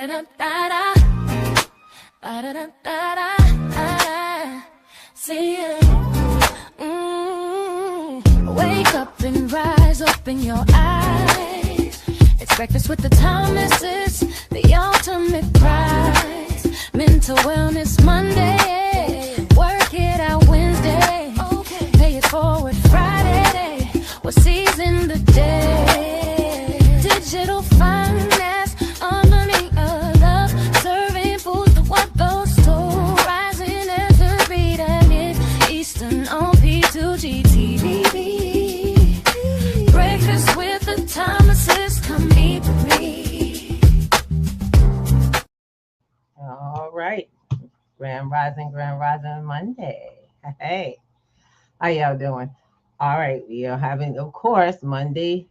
See you. Wake up and rise, open your eyes. It's breakfast with the Thomases, the ultimate prize. Mental Wellness Monday, work it out Wednesday, pay it forward Friday, we're seizing the day. Digital finance, underneath a love, serving food for what those store, rising as the beat and it, Eastern on P2GTV. Breakfast with the Thomases, come eat with me. All right, Grand Rising Monday. Hey, how y'all doing? All right, we are having, of course, the Monday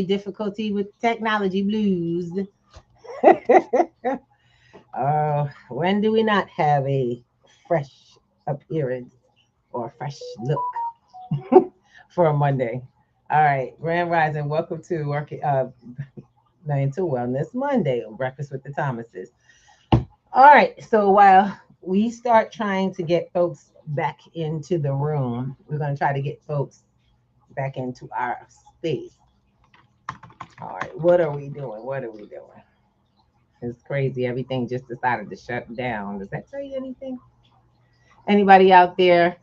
difficulty with technology blues. When do we not have a fresh appearance or fresh look for a Monday? All right, Grand Rising, welcome to Mental Wellness Monday on Breakfast with the Thomases. All right, so while we start trying to get folks back into the room, we're going to try to get folks back into our space. All right, what are we doing? It's crazy. Everything just decided to shut down. Does that tell you anything? Anybody out there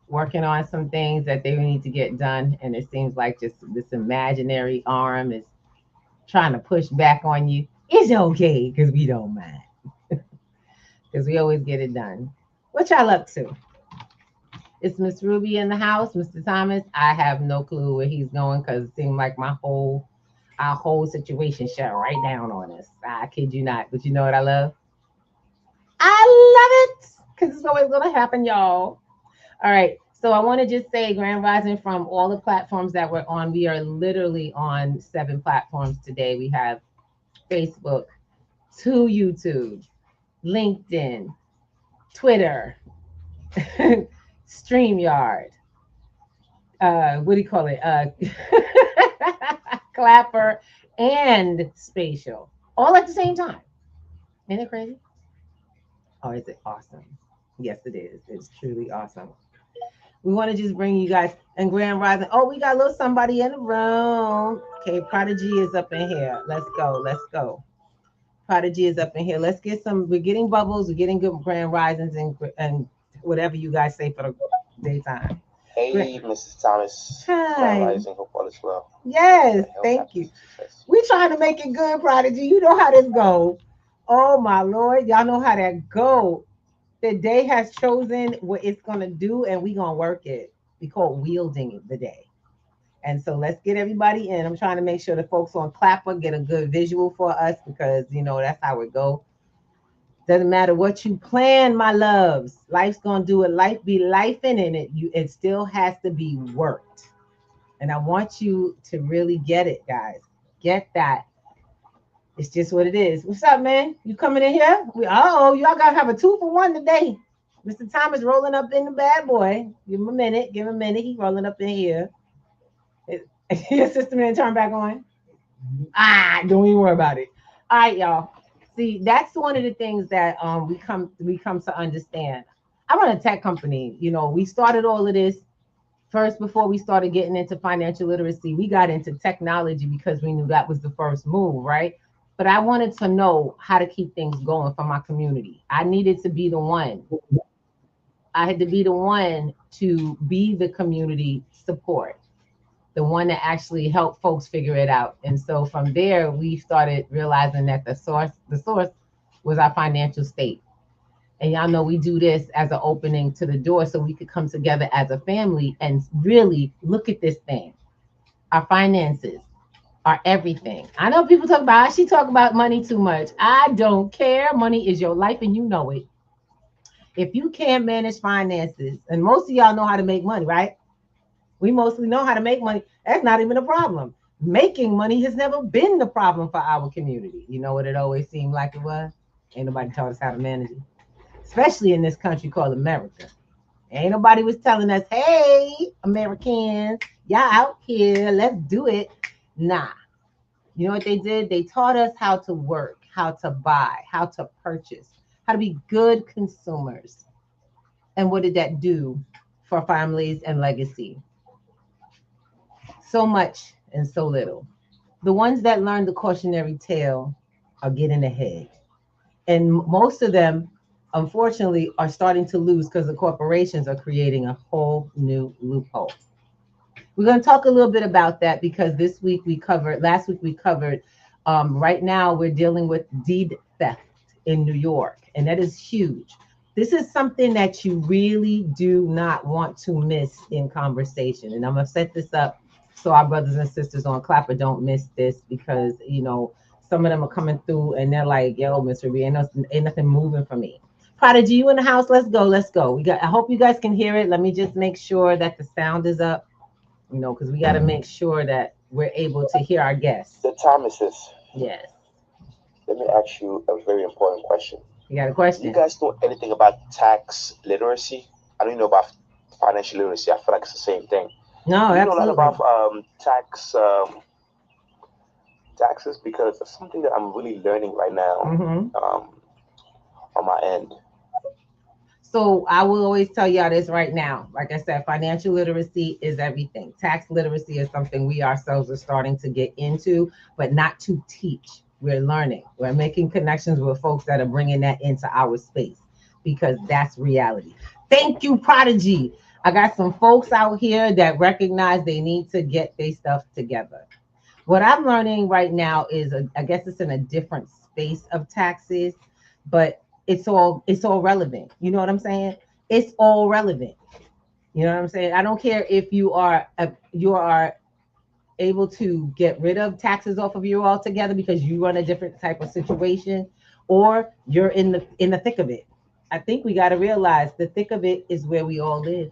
working on some things that they need to get done, and it seems like just this imaginary arm is trying to push back on you? It's okay, because we don't mind. Because we always get it done. What y'all up to? It's Miss Ruby in the house, Mr. Thomas. I have no clue where he's going because it seemed like our whole situation shut right down on us. I kid you not. But you know what I love? I love it because it's always going to happen, y'all. All right. So I want to just say, Grand Rising, from all the platforms that we're on, we are literally on 7 platforms today. We have Facebook, 2 YouTube, LinkedIn, Twitter, StreamYard, what do you call it? Clapper and Spatial, all at the same time. Isn't it crazy? Oh, is it awesome? Yes, it is. It's truly awesome. We want to just bring you guys and Grand Rising. Oh, we got a little somebody in the room. Okay, Prodigy is up in here. Let's go. Prodigy is up in here. Let's get some. We're getting bubbles. We're getting good Grand Risings and whatever you guys say for the daytime. Hey, Mrs. Thomas. Hi. Grand Rising. Hope all is well. Yes, thank you. We're trying to make it good, Prodigy. You know how this goes. Oh my Lord, y'all know how that go. The day has chosen what it's gonna do, and we're gonna work it. We call it wielding the day. And so let's get everybody in. I'm trying to make sure the folks on Clapper get a good visual for us because, you know, that's how it go. Doesn't matter what you plan, my loves. Life's going to do it. Life be lifing in it. It still has to be worked. And I want you to really get it, guys. Get that. It's just what it is. What's up, man? You coming in here? Y'all got to have a 2-for-1 today. Mr. Thomas rolling up in the bad boy. Give him a minute. He rolling up in here. Your system didn't turn back on. Don't even worry about it. All right, y'all. See, that's one of the things that we come to understand. I run a tech company. You know, we started all of this first before we started getting into financial literacy. We got into technology because we knew that was the first move, right? But I wanted to know how to keep things going for my community. I needed to be the one. I had to be the one to be the community support, the one that actually helped folks figure it out. And so from there, we started realizing that the source was our financial state. And y'all know we do this as an opening to the door so we could come together as a family and really look at this thing. Our finances are everything. I know people talk about, she talk about money too much. I don't care. Money is your life and you know it. If you can't manage finances, and most of y'all know how to make money, right? We mostly know how to make money. That's not even a problem. Making money has never been the problem for our community. You know what it always seemed like it was? Ain't nobody taught us how to manage it. Especially in this country called America. Ain't nobody was telling us, hey, Americans, y'all out here, let's do it. Nah. You know what they did? They taught us how to work, how to buy, how to purchase, how to be good consumers. And what did that do for families and legacy? So much and so little. The ones that learn the cautionary tale are getting ahead. And most of them, unfortunately, are starting to lose because the corporations are creating a whole new loophole. We're going to talk a little bit about that because last week we covered, right now we're dealing with deed theft in New York, and that is huge. This is something that you really do not want to miss in conversation. And I'm going to set this up so our brothers and sisters on Clapper don't miss this because, some of them are coming through and they're like, yo, Mr. B, ain't nothing moving for me. Prodigy, you in the house? Let's go. Let's go. I hope you guys can hear it. Let me just make sure that the sound is up. Because we got to make sure that we're able to hear our guests. The Thomases. Yes. Let me ask you a very important question. You got a question? Do you guys know anything about tax literacy? I don't know about financial literacy. I feel like it's the same thing. No, you absolutely. know a lot about taxes because it's something that I'm really learning right now on my end. So I will always tell y'all this right now. Like I said, financial literacy is everything. Tax literacy is something we ourselves are starting to get into, but not to teach. We're learning. We're making connections with folks that are bringing that into our space because that's reality. Thank you, Prodigy. I got some folks out here that recognize they need to get their stuff together. What I'm learning right now is, I guess it's in a different space of taxes, but it's all relevant. You know what I'm saying? It's all relevant. You know what I'm saying? I don't care if you are able to get rid of taxes off of you altogether because you run a different type of situation, or you're in the thick of it. I think we got to realize the thick of it is where we all live.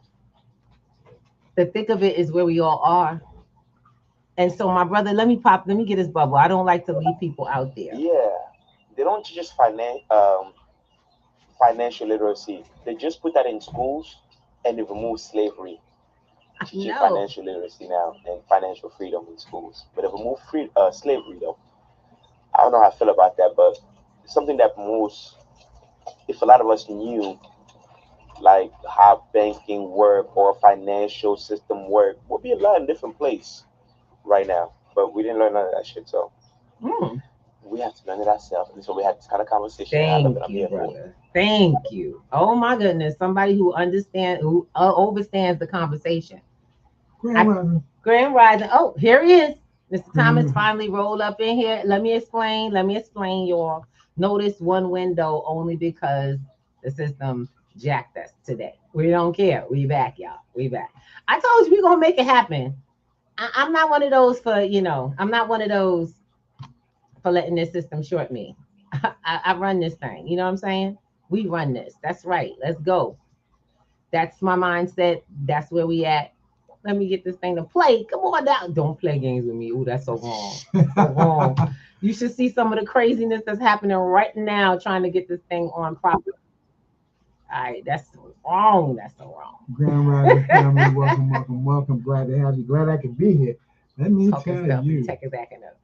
The thick of it is where we all are. And so, my brother, let me get his bubble. I don't like to leave people out there. Yeah, they don't teach us financial literacy. They just put that in schools and they remove slavery. Teaching financial literacy now and financial freedom in schools. But they remove slavery though. I don't know how I feel about that, but it's something that if a lot of us knew like how banking work or financial system work, we'll be a lot in a different place right now. But we didn't learn none of that shit, so we have to learn it ourselves. And so we had this kind of conversation. Thank you, brother. Thank you. Oh my goodness, somebody who understands the conversation. Grand Rising. Oh, here he is. Mr. Thomas finally rolled up in here. Let me explain, y'all. Notice one window only because the system jacked us today. We don't care. We back, y'all. We back. I told you we're gonna make it happen. I'm not one of those I'm not one of those for letting this system short me. I run this thing. You know what I'm saying? We run this. That's right. Let's go. That's my mindset. That's where we at. Let me get this thing to play. Come on down. Don't play games with me. Ooh, that's so wrong. So wrong. You should see some of the craziness that's happening right now trying to get this thing on properly. All right, that's so wrong. That's so wrong. Grand Rising family, welcome. Glad to have you. Glad I could be here. Let me tell you. Tech is backing up.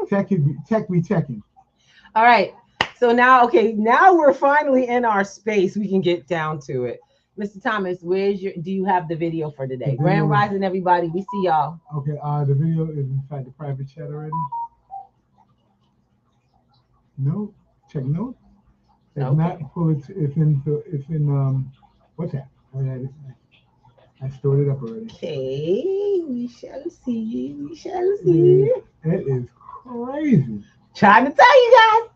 Tech be checking. All right. So now we're finally in our space. We can get down to it. Mr. Thomas, do you have the video for today? Grand Rising, everybody. We see y'all. Okay, the video is inside the private chat already. No, check notes. If not, it's in WhatsApp. I stored it up already. Okay, we shall see. It is crazy. Trying to tell you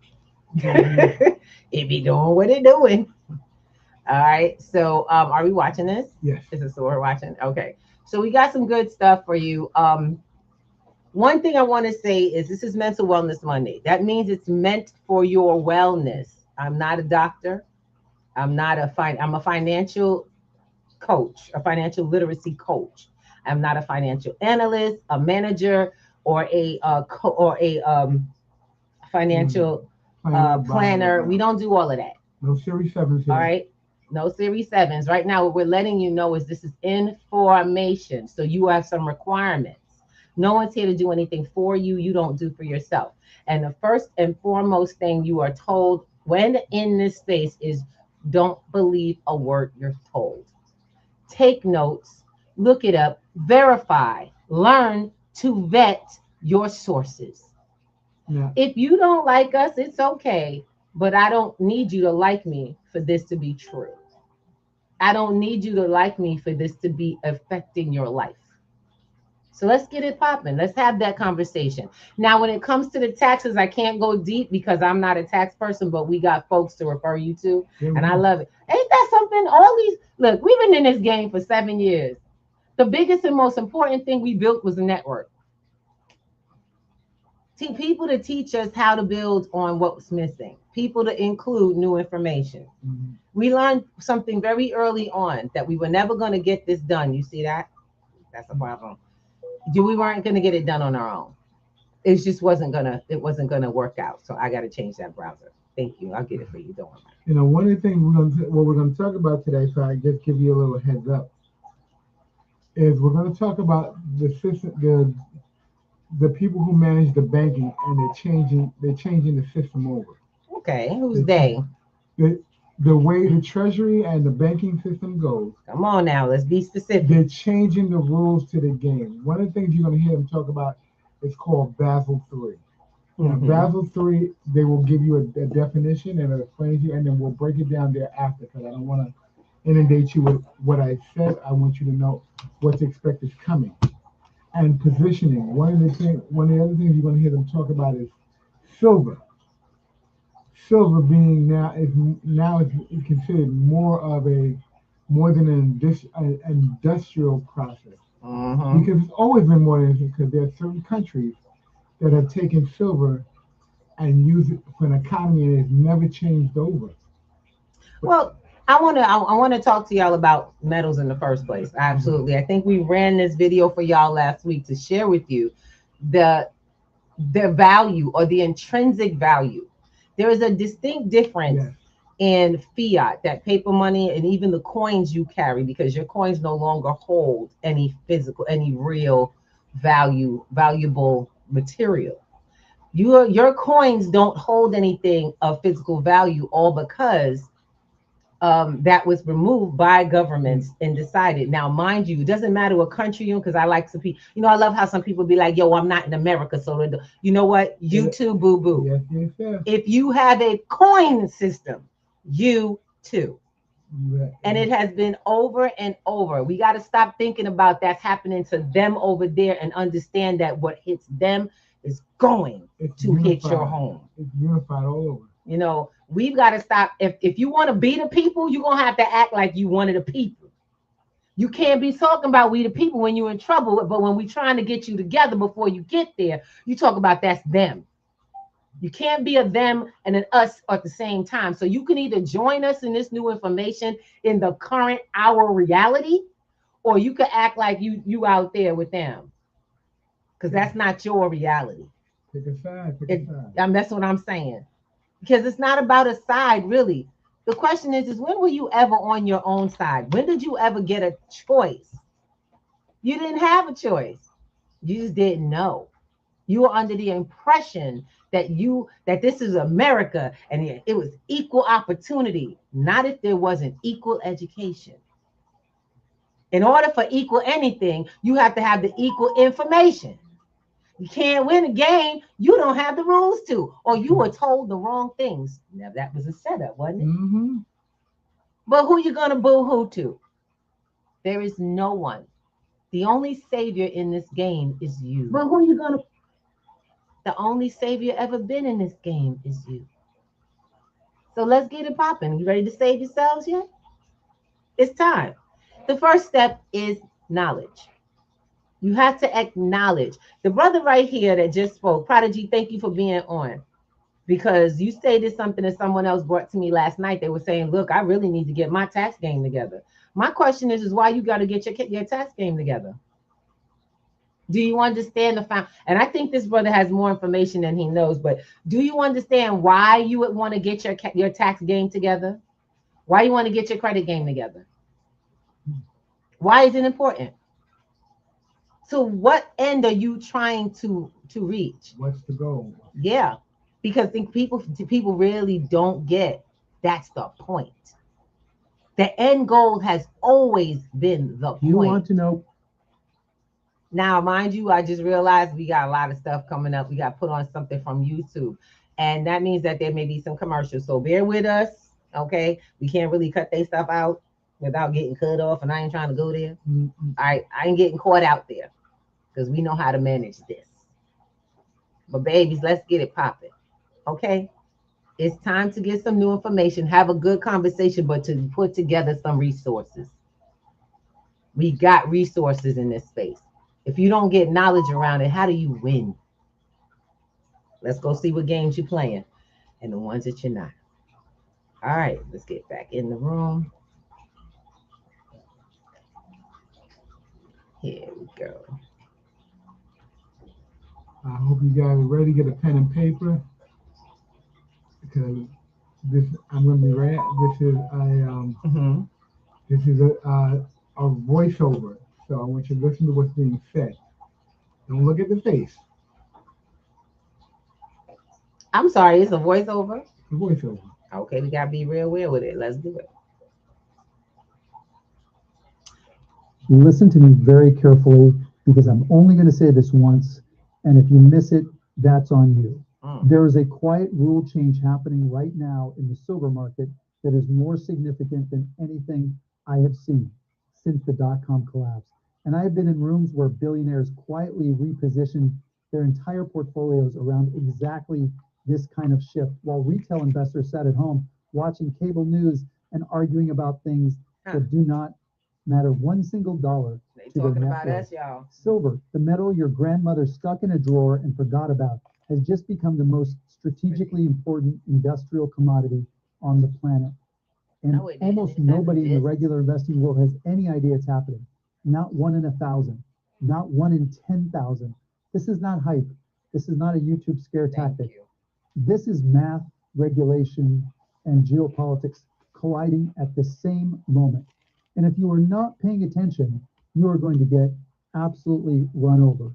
guys. It be doing what it doing. All right. So are we watching this? Yes. Is this what we're watching? Okay. So we got some good stuff for you. One thing I want to say is this is Mental Wellness Monday. That means it's meant for your wellness. I'm not a doctor. I'm a financial coach, a financial literacy coach. I'm not a financial analyst, a manager, or a financial planner. We don't do all of that. No Series 7s here. All right. No Series 7s. Right now, what we're letting you know is this is information. So you have some requirements. No one's here to do anything for you. You don't do for yourself. And the first and foremost thing you are told when in this space is don't believe a word you're told. Take notes, look it up, verify, learn to vet your sources. Yeah. If you don't like us, it's okay, but I don't need you to like me for this to be true. I don't need you to like me for this to be affecting your life. So let's get it popping. Let's have that conversation. Now, when it comes to the taxes, I can't go deep because I'm not a tax person, but we got folks to refer you to, and I love it. Ain't that something? All these, look, we've been in this game for 7 years. The biggest and most important thing we built was a network. People to teach us how to build on what's missing, people to include new information. Mm-hmm. We learned something very early on that we were never going to get this done. You see that? That's a problem. We weren't going to get it done on our own. It just wasn't gonna work out. So I got to change that browser. Thank you. I'll get it for you. Don't worry. You know, one of the things we're going to talk about today, so I just give you a little heads up, is we're going to talk about the system, the people who manage the banking, and they're changing the system over. Okay, who's they? The way the treasury and the banking system goes. Come on now, let's be specific. They're changing the rules to the game. One of the things you're going to hear them talk about is called Basel III. Mm-hmm. Basel III, they will give you a definition and it'll explain to you, and then we'll break it down thereafter because I don't want to inundate you with what I said. I want you to know what to expect is coming. And positioning. One of the other things you're going to hear them talk about is silver. Silver being now is considered more than an industrial process. Mm-hmm. Because it's always been more than, because there are certain countries that have taken silver and used it for an economy and it's never changed over. Well, I want to talk to y'all about metals in the first place. Absolutely. I think we ran this video for y'all last week to share with you the value or the intrinsic value. There is a distinct difference in fiat, that paper money, and even the coins you carry, because your coins no longer hold any real valuable material. Your coins don't hold anything of physical value, all because that was removed by governments and decided. Now, mind you, it doesn't matter what country you're in, because I like some people, I love how some people be like, yo, I'm not in America. So you know what? You too, boo-boo. Yes. If you have a coin system, you too. And it has been over and over. We got to stop thinking about that's happening to them over there and understand that what hits them is going to hit your home. It's unified all over. We've got to stop. If you want to be the people, you're going to have to act like you one of the people. You can't be talking about we the people when you're in trouble, but when we're trying to get you together before you get there, you talk about that's them. You can't be a them and an us at the same time. So you can either join us in this new information in the current hour reality, or you can act like you out there with them, because that's not your reality. Pick a side. That's what I'm saying. Because it's not about a side, really. The question is when were you ever on your own side? When did you ever get a choice? You didn't have a choice. You just didn't know. You were under the impression that this is America and it was equal opportunity, not if there wasn't equal education. In order for equal anything, you have to have the equal information. You can't win a game you don't have the rules to, or you were told the wrong things. Now, that was a setup, wasn't it? Mm-hmm. But who you going to boo-hoo to? There is no one. The only savior in this game is you. But who you going to? The only savior ever been in this game is you. So let's get it popping. You ready to save yourselves yet? It's time. The first step is knowledge. You have to acknowledge. The brother right here that just spoke, Prodigy, thank you for being on. Because you stated something that someone else brought to me last night. They were saying, look, I really need to get my tax game together. My question is why you got to get your tax game together? Do you understand the fact? And I think this brother has more information than he knows, but do you understand why you would want to get your tax game together? Why you want to get your credit game together? Why is it important? So what end are you trying to reach? What's the goal? Yeah, because think people really don't get that's the point. The end goal has always been the You point. want to know? Now, mind you, I just realized we got a lot of stuff coming up. We got put on something from YouTube, and that means that there may be some commercials. So bear with us, okay? We can't really cut their stuff out without getting cut off, and I ain't trying to go there. I ain't getting caught out there because we know how to manage this. But babies, let's get it popping, okay? It's time to get some new information, have a good conversation, but to put together some resources. We got resources in this space. If you don't get knowledge around it, how do you win? Let's go see what games you're playing and the ones that you're not. All right, let's get back in the room. Here we go. I hope you guys are ready. Get a pen and paper because this I'm going to be right. This is a voiceover. So I want you to listen to what's being said. Don't look at the face. I'm sorry, it's a voiceover. The voiceover. Okay, we gotta be real with it. Let's do it. Listen to me very carefully because I'm only going to say this once, and if you miss it, that's on you. There is a quiet rule change happening right now in the silver market that is more significant than anything I have seen since the dot-com collapse. And I have been in rooms where billionaires quietly reposition their entire portfolios around exactly this kind of shift, while retail investors sat at home watching cable news and arguing about things that do not matter one single dollar They to their talking net about worth. us, y'all. Silver, the metal your grandmother stuck in a drawer and forgot about, has just become the most strategically important industrial commodity on the planet. And No, it didn't. almost It never nobody in the did. regular investing world has any idea it's happening. Not 1 in 1,000, not 1 in 10,000. This is not hype. This is not a YouTube scare Thank tactic. you. This is math, regulation, and geopolitics colliding at the same moment. And if you are not paying attention, you are going to get absolutely run over.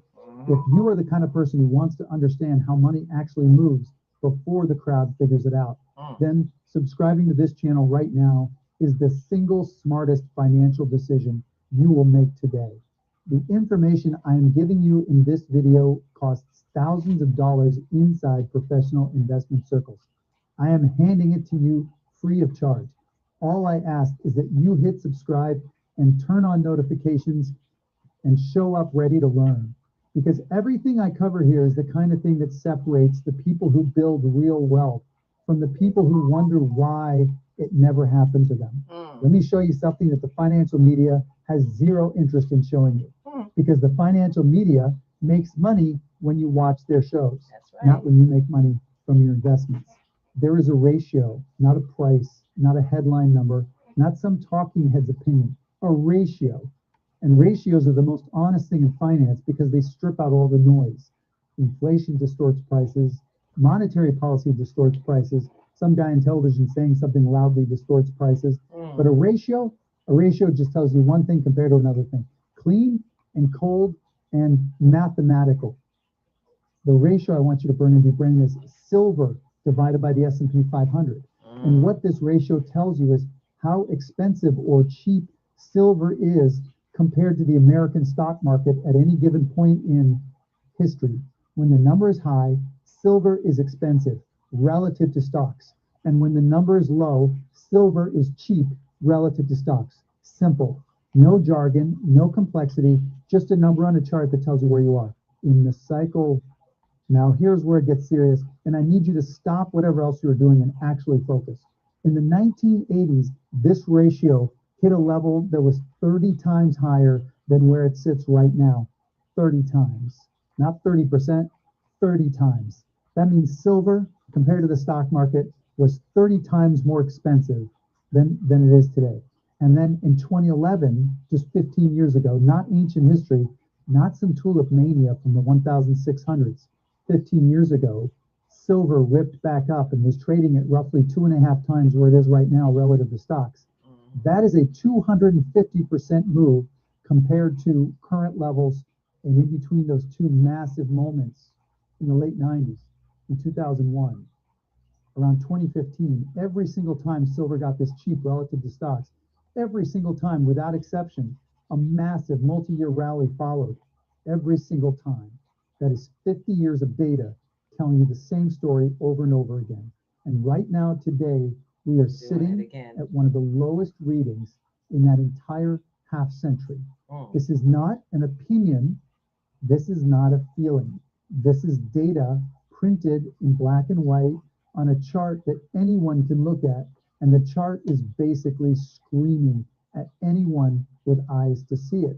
If you are the kind of person who wants to understand how money actually moves before the crowd figures it out, then subscribing to this channel right now is the single smartest financial decision you will make today. The information I am giving you in this video costs thousands of dollars inside professional investment circles. I am handing it to you free of charge. All I ask is that you hit subscribe and turn on notifications and show up ready to learn. Because everything I cover here is the kind of thing that separates the people who build real wealth from the people who wonder why it never happened to them. Let me show you something that the financial media has zero interest in showing you. Because the financial media makes money when you watch their shows, not when you make money from your investments. There is a ratio, not a price, not a headline number, not some talking head's opinion, a ratio. And ratios are the most honest thing in finance because they strip out all the noise. Inflation distorts prices. Monetary policy distorts prices. Some guy on television saying something loudly distorts prices. But a ratio just tells you one thing compared to another thing. Clean and cold and mathematical. The ratio I want you to bring in your brain is silver divided by the S&P 500. And what this ratio tells you is how expensive or cheap silver is compared to the American stock market at any given point in history. When the number is high, silver is expensive relative to stocks. And when the number is low, silver is cheap relative to stocks. Simple. No jargon, no complexity, just a number on a chart that tells you where you are in the cycle. Now, here's where it gets serious, and I need you to stop whatever else you're doing and actually focus. In the 1980s, this ratio hit a level that was 30 times higher than where it sits right now. 30 times. Not 30%, 30 times. That means silver, compared to the stock market, was 30 times more expensive than it is today. And then in 2011, just 15 years ago, not ancient history, not some tulip mania from the 1600s, 15 years ago, silver ripped back up and was trading at roughly 2.5 times where it is right now relative to stocks. That is a 250% move compared to current levels And in between those two massive moments in the late 90s, in 2001, around 2015, every single time silver got this cheap relative to stocks, every single time, without exception, a massive multi-year rally followed. Every single time. That is 50 years of data telling you the same story over and over again. And right now, today, we are sitting at one of the lowest readings in that entire half century. This is not an opinion. This is not a feeling. This is data printed in black and white on a chart that anyone can look at. And the chart is basically screaming at anyone with eyes to see it.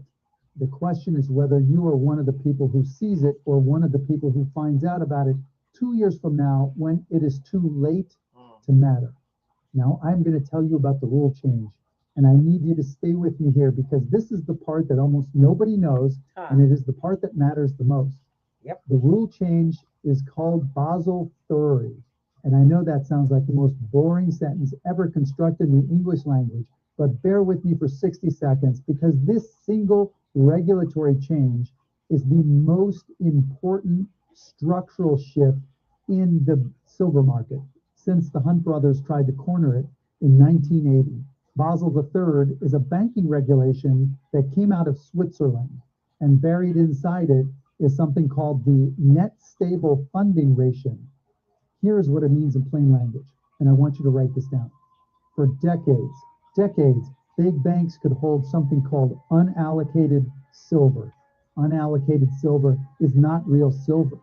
The question is whether you are one of the people who sees it or one of the people who finds out about it 2 years from now when it is too late to matter. Now, I'm going to tell you about the rule change. And I need you to stay with me here because this is the part that almost nobody knows, and it is the part that matters the most. Yep. The rule change is called Basel III. And I know that sounds like the most boring sentence ever constructed in the English language, but bear with me for 60 seconds because this single regulatory change is the most important structural shift in the silver market since the Hunt brothers tried to corner it in 1980. Basel III is a banking regulation that came out of Switzerland, and buried inside it is something called the net stable funding ratio. Here's what it means in plain language, and I want you to write this down. For decades, big banks could hold something called unallocated silver. Unallocated silver is not real silver.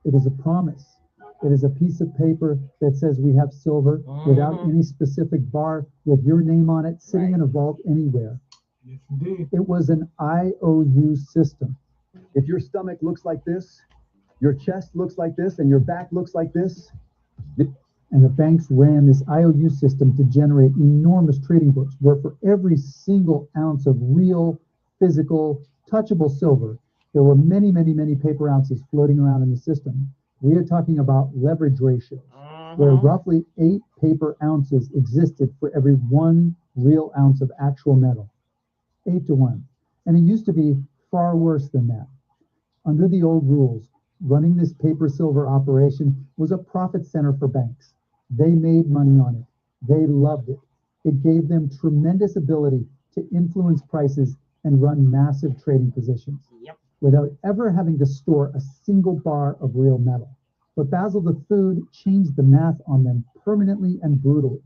It is a promise. It is a piece of paper that says we have silver without any specific bar with your name on it sitting in a vault anywhere. Yes, indeed. It was an IOU system. If your stomach looks like this, your chest looks like this, and your back looks like this, and the banks ran this IOU system to generate enormous trading books where for every single ounce of real, physical, touchable silver, there were many, many, many paper ounces floating around in the system. We are talking about leverage ratios, where roughly 8 paper ounces existed for every 1 real ounce of actual metal. 8 to 1. And it used to be far worse than that. Under the old rules, running this paper silver operation was a profit center for banks. They made money on it. They loved it. It gave them tremendous ability to influence prices and run massive trading positions without ever having to store a single bar of real metal. But Basel III changed the math on them permanently and brutally.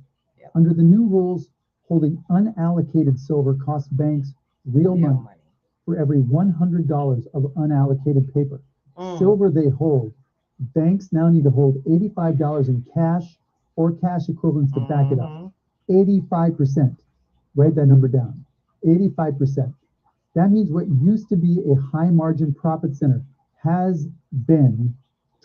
Under the new rules, holding unallocated silver costs banks real money for every $100 of unallocated paper. Silver they hold, banks now need to hold $85 in cash or cash equivalents to back it up. 85%. Write that number down. 85%. That means what used to be a high margin profit center has been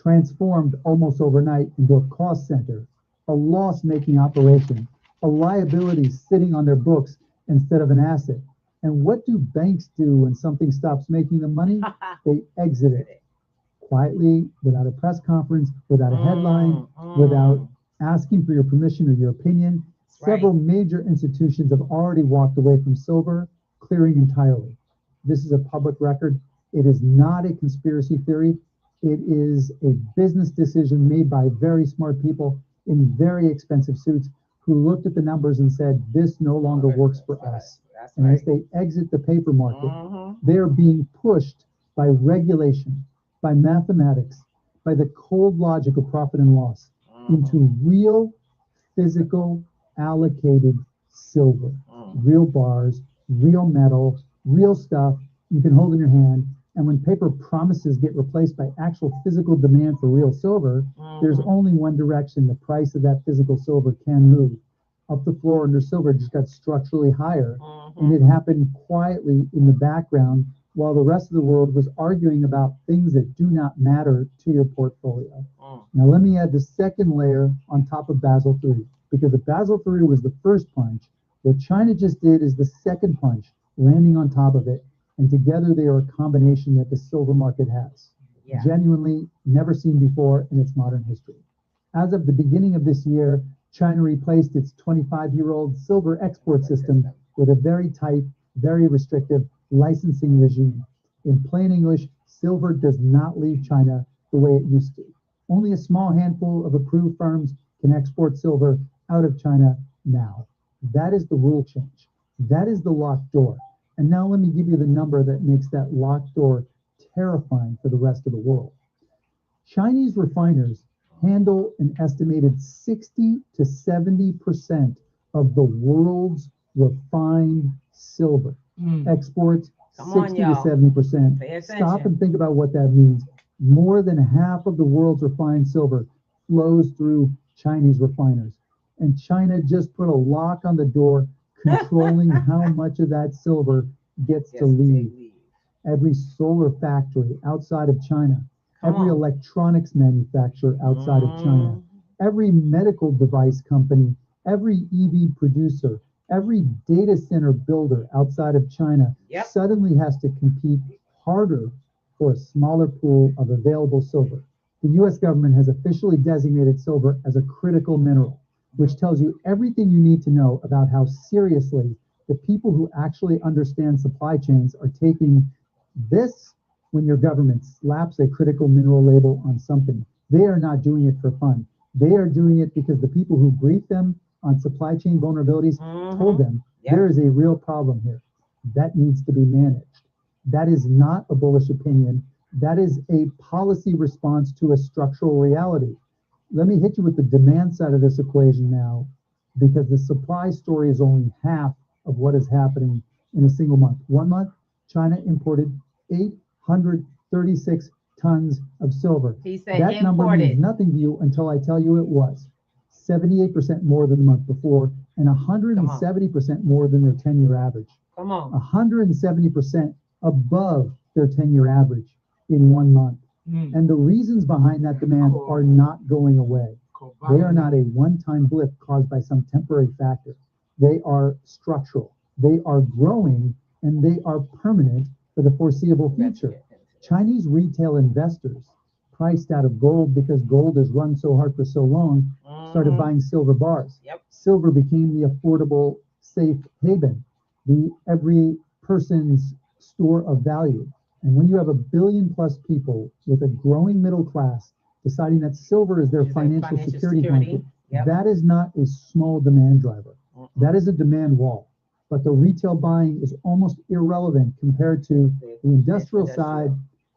transformed almost overnight into a cost center, a loss-making operation, a liability sitting on their books instead of an asset. And what do banks do when something stops making them money? They exit it quietly, without a press conference, without a headline, without asking for your permission or your opinion. Several major institutions have already walked away from silver, clearing entirely. This is a public record. It is not a conspiracy theory. It is a business decision made by very smart people in very expensive suits who looked at the numbers and said, this no longer works for us. And as they exit the paper market, they are being pushed by regulation, by mathematics, by the cold logic of profit and loss into real, physical, allocated silver, real bars, real metal, real stuff you can hold in your hand. And when paper promises get replaced by actual physical demand for real silver, there's only one direction the price of that physical silver can move. Up the floor under silver just got structurally higher. And it happened quietly in the background while the rest of the world was arguing about things that do not matter to your portfolio. Now let me add the second layer on top of Basel III, because if Basel III was the first punch, what China just did is the second punch, landing on top of it. And together they are a combination that the silver market has. Genuinely never seen before in its modern history. As of the beginning of this year, China replaced its 25-year-old silver export system with a very tight, very restrictive licensing regime. In plain English, silver does not leave China the way it used to. Only a small handful of approved firms can export silver out of China now. That is the rule change. That is the locked door. And now let me give you the number that makes that locked door terrifying for the rest of the world. Chinese refiners handle an estimated 60 to 70% of the world's refined silver. Exports Come on, 60 to y'all. 70%. Pay attention. Stop and think about what that means. More than half of the world's refined silver flows through Chinese refiners. And China just put a lock on the door, controlling how much of that silver gets to leave. Every solar factory outside of China, every electronics manufacturer outside of China, every medical device company, every EV producer, every data center builder outside of China suddenly has to compete harder for a smaller pool of available silver. The US government has officially designated silver as a critical mineral, which tells you everything you need to know about how seriously the people who actually understand supply chains are taking this. When your government slaps a critical mineral label on something, they are not doing it for fun. They are doing it because the people who briefed them on supply chain vulnerabilities told them there is a real problem here that needs to be managed. That is not a bullish opinion. That is a policy response to a structural reality. Let me hit you with the demand side of this equation now, because the supply story is only half of what is happening in a single month. 1 month, China imported 836 tons of silver. He said that number means imported. nothing to you until I tell you it was 78% more than the month before and 170% more than their 10-year average. Come on. 170% above their 10-year average in 1 month. And the reasons behind that demand are not going away. They are not a one-time blip caused by some temporary factor. They are structural. They are growing, and they are permanent for the foreseeable future. Chinese retail investors, priced out of gold because gold has run so hard for so long, started buying silver bars. Silver became the affordable, safe haven, the every person's store of value. And when you have 1 billion plus people with a growing middle class deciding that silver is their financial security blanket, that is not a small demand driver. That is a demand wall. But the retail buying is almost irrelevant compared to the industrial side.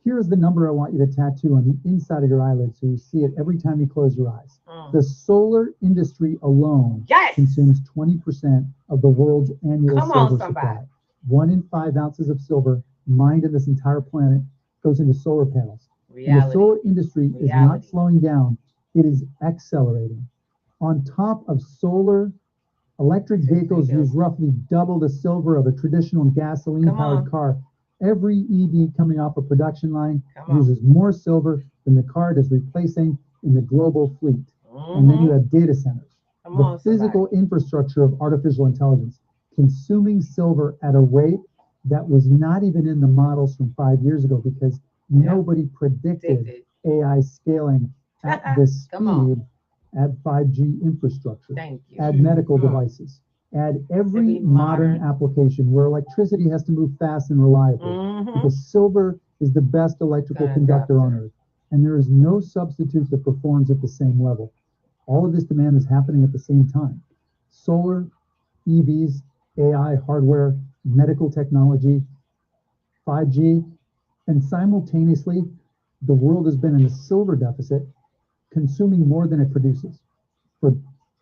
Here's the number I want you to tattoo on the inside of your eyelid so you see it every time you close your eyes. The solar industry alone consumes 20% of the world's annual silver supply. 1 in 5 ounces of silver mined in this entire planet goes into solar panels. And the solar industry is not slowing down, it is accelerating. On top of solar, electric vehicles use roughly double the silver of a traditional gasoline-powered car. Every EV coming off a production line uses more silver than the car it is replacing in the global fleet. And then you have data centers. The physical infrastructure of artificial intelligence consuming silver at a rate that was not even in the models from 5 years ago, because nobody predicted AI scaling at this speed. Add 5G infrastructure, add medical devices, add every modern application where electricity has to move fast and reliably, because silver is the best electrical conductor on Earth, and there is no substitute that performs at the same level. All of this demand is happening at the same time. Solar, EVs, AI hardware, medical technology, 5G, and simultaneously, the world has been in a silver deficit, consuming more than it produces for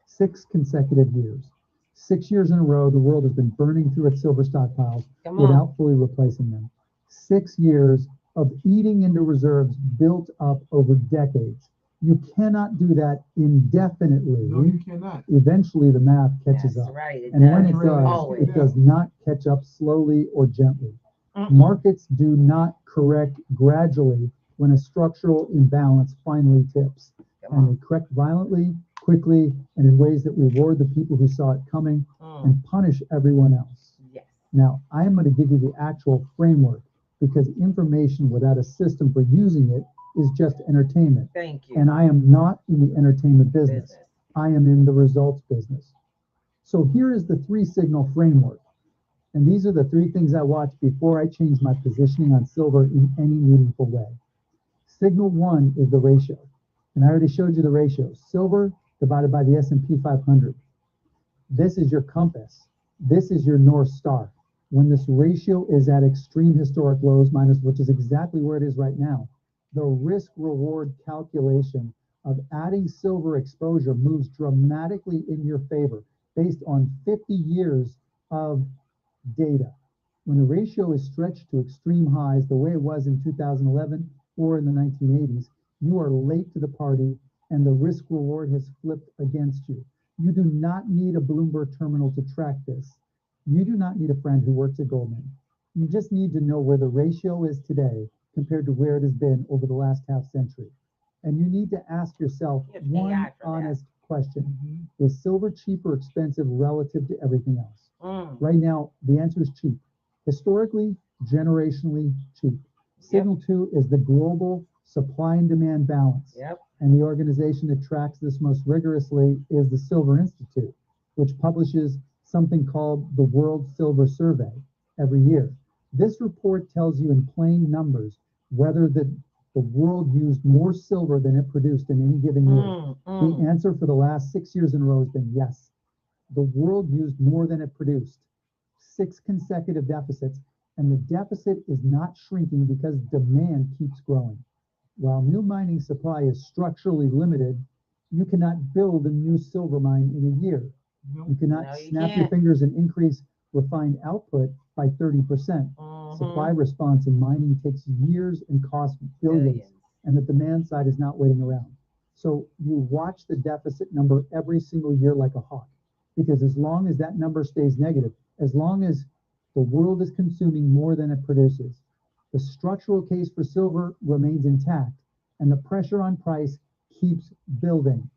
6 consecutive years. 6 years in a row, the world has been burning through its silver stockpiles without fully replacing them. 6 years of eating into reserves built up over decades. You cannot do that indefinitely. No, you cannot. Eventually, the math catches up. And when it does, it does not catch up slowly or gently. Markets do not correct gradually when a structural imbalance finally tips. And they correct violently, quickly, and in ways that reward the people who saw it coming and punish everyone else. Now, I am going to give you the actual framework, because information without a system for using it is just entertainment. And I am not in the entertainment business. I am in the results business. So here is the 3 signal framework. And these are the three things I watch before I change my positioning on silver in any meaningful way. Signal one is the ratio. And I already showed you the ratio. Silver divided by the S&P 500. This is your compass. This is your North Star. When this ratio is at extreme historic lows, which is exactly where it is right now, the risk-reward calculation of adding silver exposure moves dramatically in your favor based on 50 years of data. When the ratio is stretched to extreme highs, the way it was in 2011 or in the 1980s, you are late to the party and the risk reward has flipped against you. You do not need a Bloomberg terminal to track this. You do not need a friend who works at Goldman. You just need to know where the ratio is today compared to where it has been over the last half century. And you need to ask yourself one honest question. Is silver cheap or expensive relative to everything else? Right now, the answer is cheap. Historically, generationally cheap. Signal two is the global supply and demand balance. And the organization that tracks this most rigorously is the Silver Institute, which publishes something called the World Silver Survey every year. This report tells you in plain numbers whether the world used more silver than it produced in any given year. The answer for the last 6 years in a row has been yes. The world used more than it produced. 6 consecutive deficits, and the deficit is not shrinking because demand keeps growing. While new mining supply is structurally limited, you cannot build a new silver mine in a year. You cannot snap your fingers and increase refined output by 30%. Supply response in mining takes years and costs billions, and the demand side is not waiting around. So you watch the deficit number every single year like a hawk, because as long as that number stays negative, as long as the world is consuming more than it produces, the structural case for silver remains intact, and the pressure on price keeps building.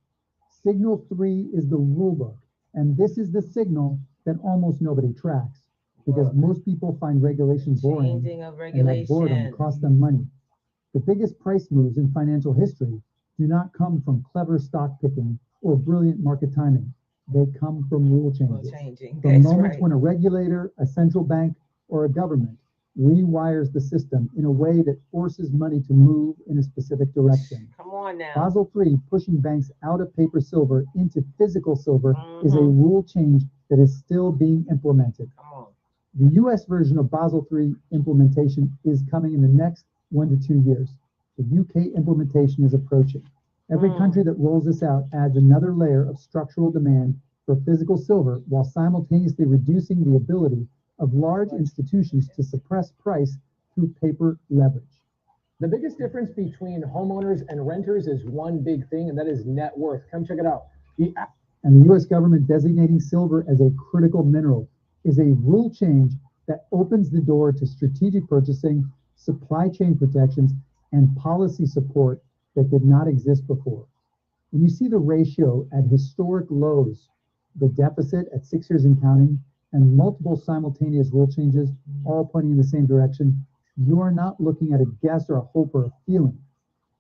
Signal 3 is the rule book, and this is the signal that almost nobody tracks, because most people find regulations boring, and that boredom costs them money. The biggest price moves in financial history do not come from clever stock picking or brilliant market timing. They come from rule changes. The moment when a regulator, a central bank, or a government rewires the system in a way that forces money to move in a specific direction. Come on now. Basel III, pushing banks out of paper silver into physical silver, is a rule change that is still being implemented. Come on. The US version of Basel III implementation is coming in the next 1 to 2 years. The UK implementation is approaching. Every country that rolls this out adds another layer of structural demand for physical silver while simultaneously reducing the ability of large institutions to suppress price through paper leverage. The biggest difference between homeowners and renters is one big thing, and that is net worth. Come check it out. And the US government designating silver as a critical mineral is a rule change that opens the door to strategic purchasing, supply chain protections, and policy support that did not exist before. When you see the ratio at historic lows, the deficit at 6 years and counting, and multiple simultaneous rule changes all pointing in the same direction, you are not looking at a guess or a hope or a feeling.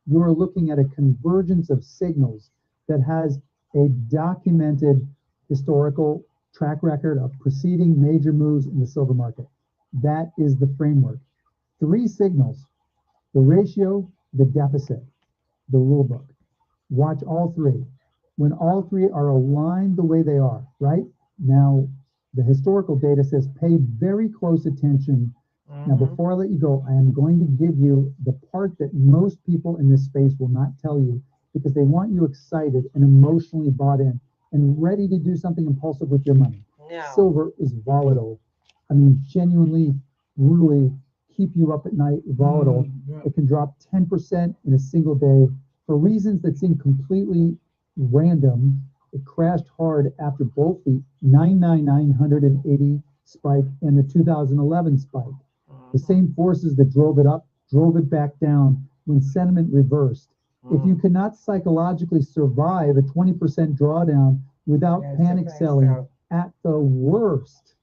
You are looking at a convergence of signals that has a documented historical track record of preceding major moves in the silver market. That is the framework. 3 signals: the ratio, the deficit, the rule book. Watch all 3. When all 3 are aligned the way they are, right? Now, the historical data says pay very close attention. Now, before I let you go, I am going to give you the part that most people in this space will not tell you because they want you excited and emotionally bought in and ready to do something impulsive with your money. No. Silver is volatile. I mean, genuinely, brutally keep you up at night, volatile. It can drop 10% in a single day for reasons that seem completely random. It crashed hard after both the 980 spike and the 2011 spike. The same forces that drove it up drove it back down when sentiment reversed. If you cannot psychologically survive a 20% drawdown without panic selling at the worst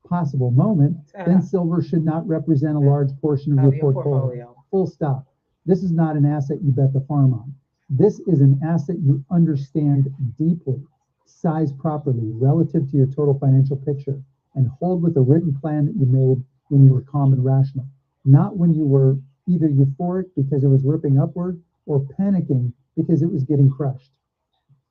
possible moment, then silver should not represent a large portion of your portfolio. Full stop. This is not an asset you bet the farm on. This is an asset you understand deeply, size properly relative to your total financial picture, and hold with a written plan that you made when you were calm and rational, not when you were either euphoric because it was ripping upward or panicking because it was getting crushed.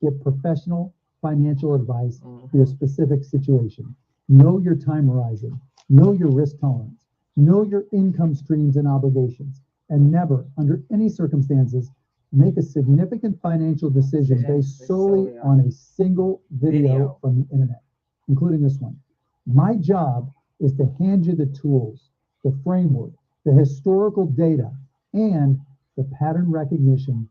Get professional financial advice for your specific situation. Know your time horizon. Know your risk tolerance. Know your income streams and obligations. And never, under any circumstances, make a significant financial decision based solely on a single video from the internet, including this one. My job is to hand you the tools, the framework, the historical data, and the pattern recognition.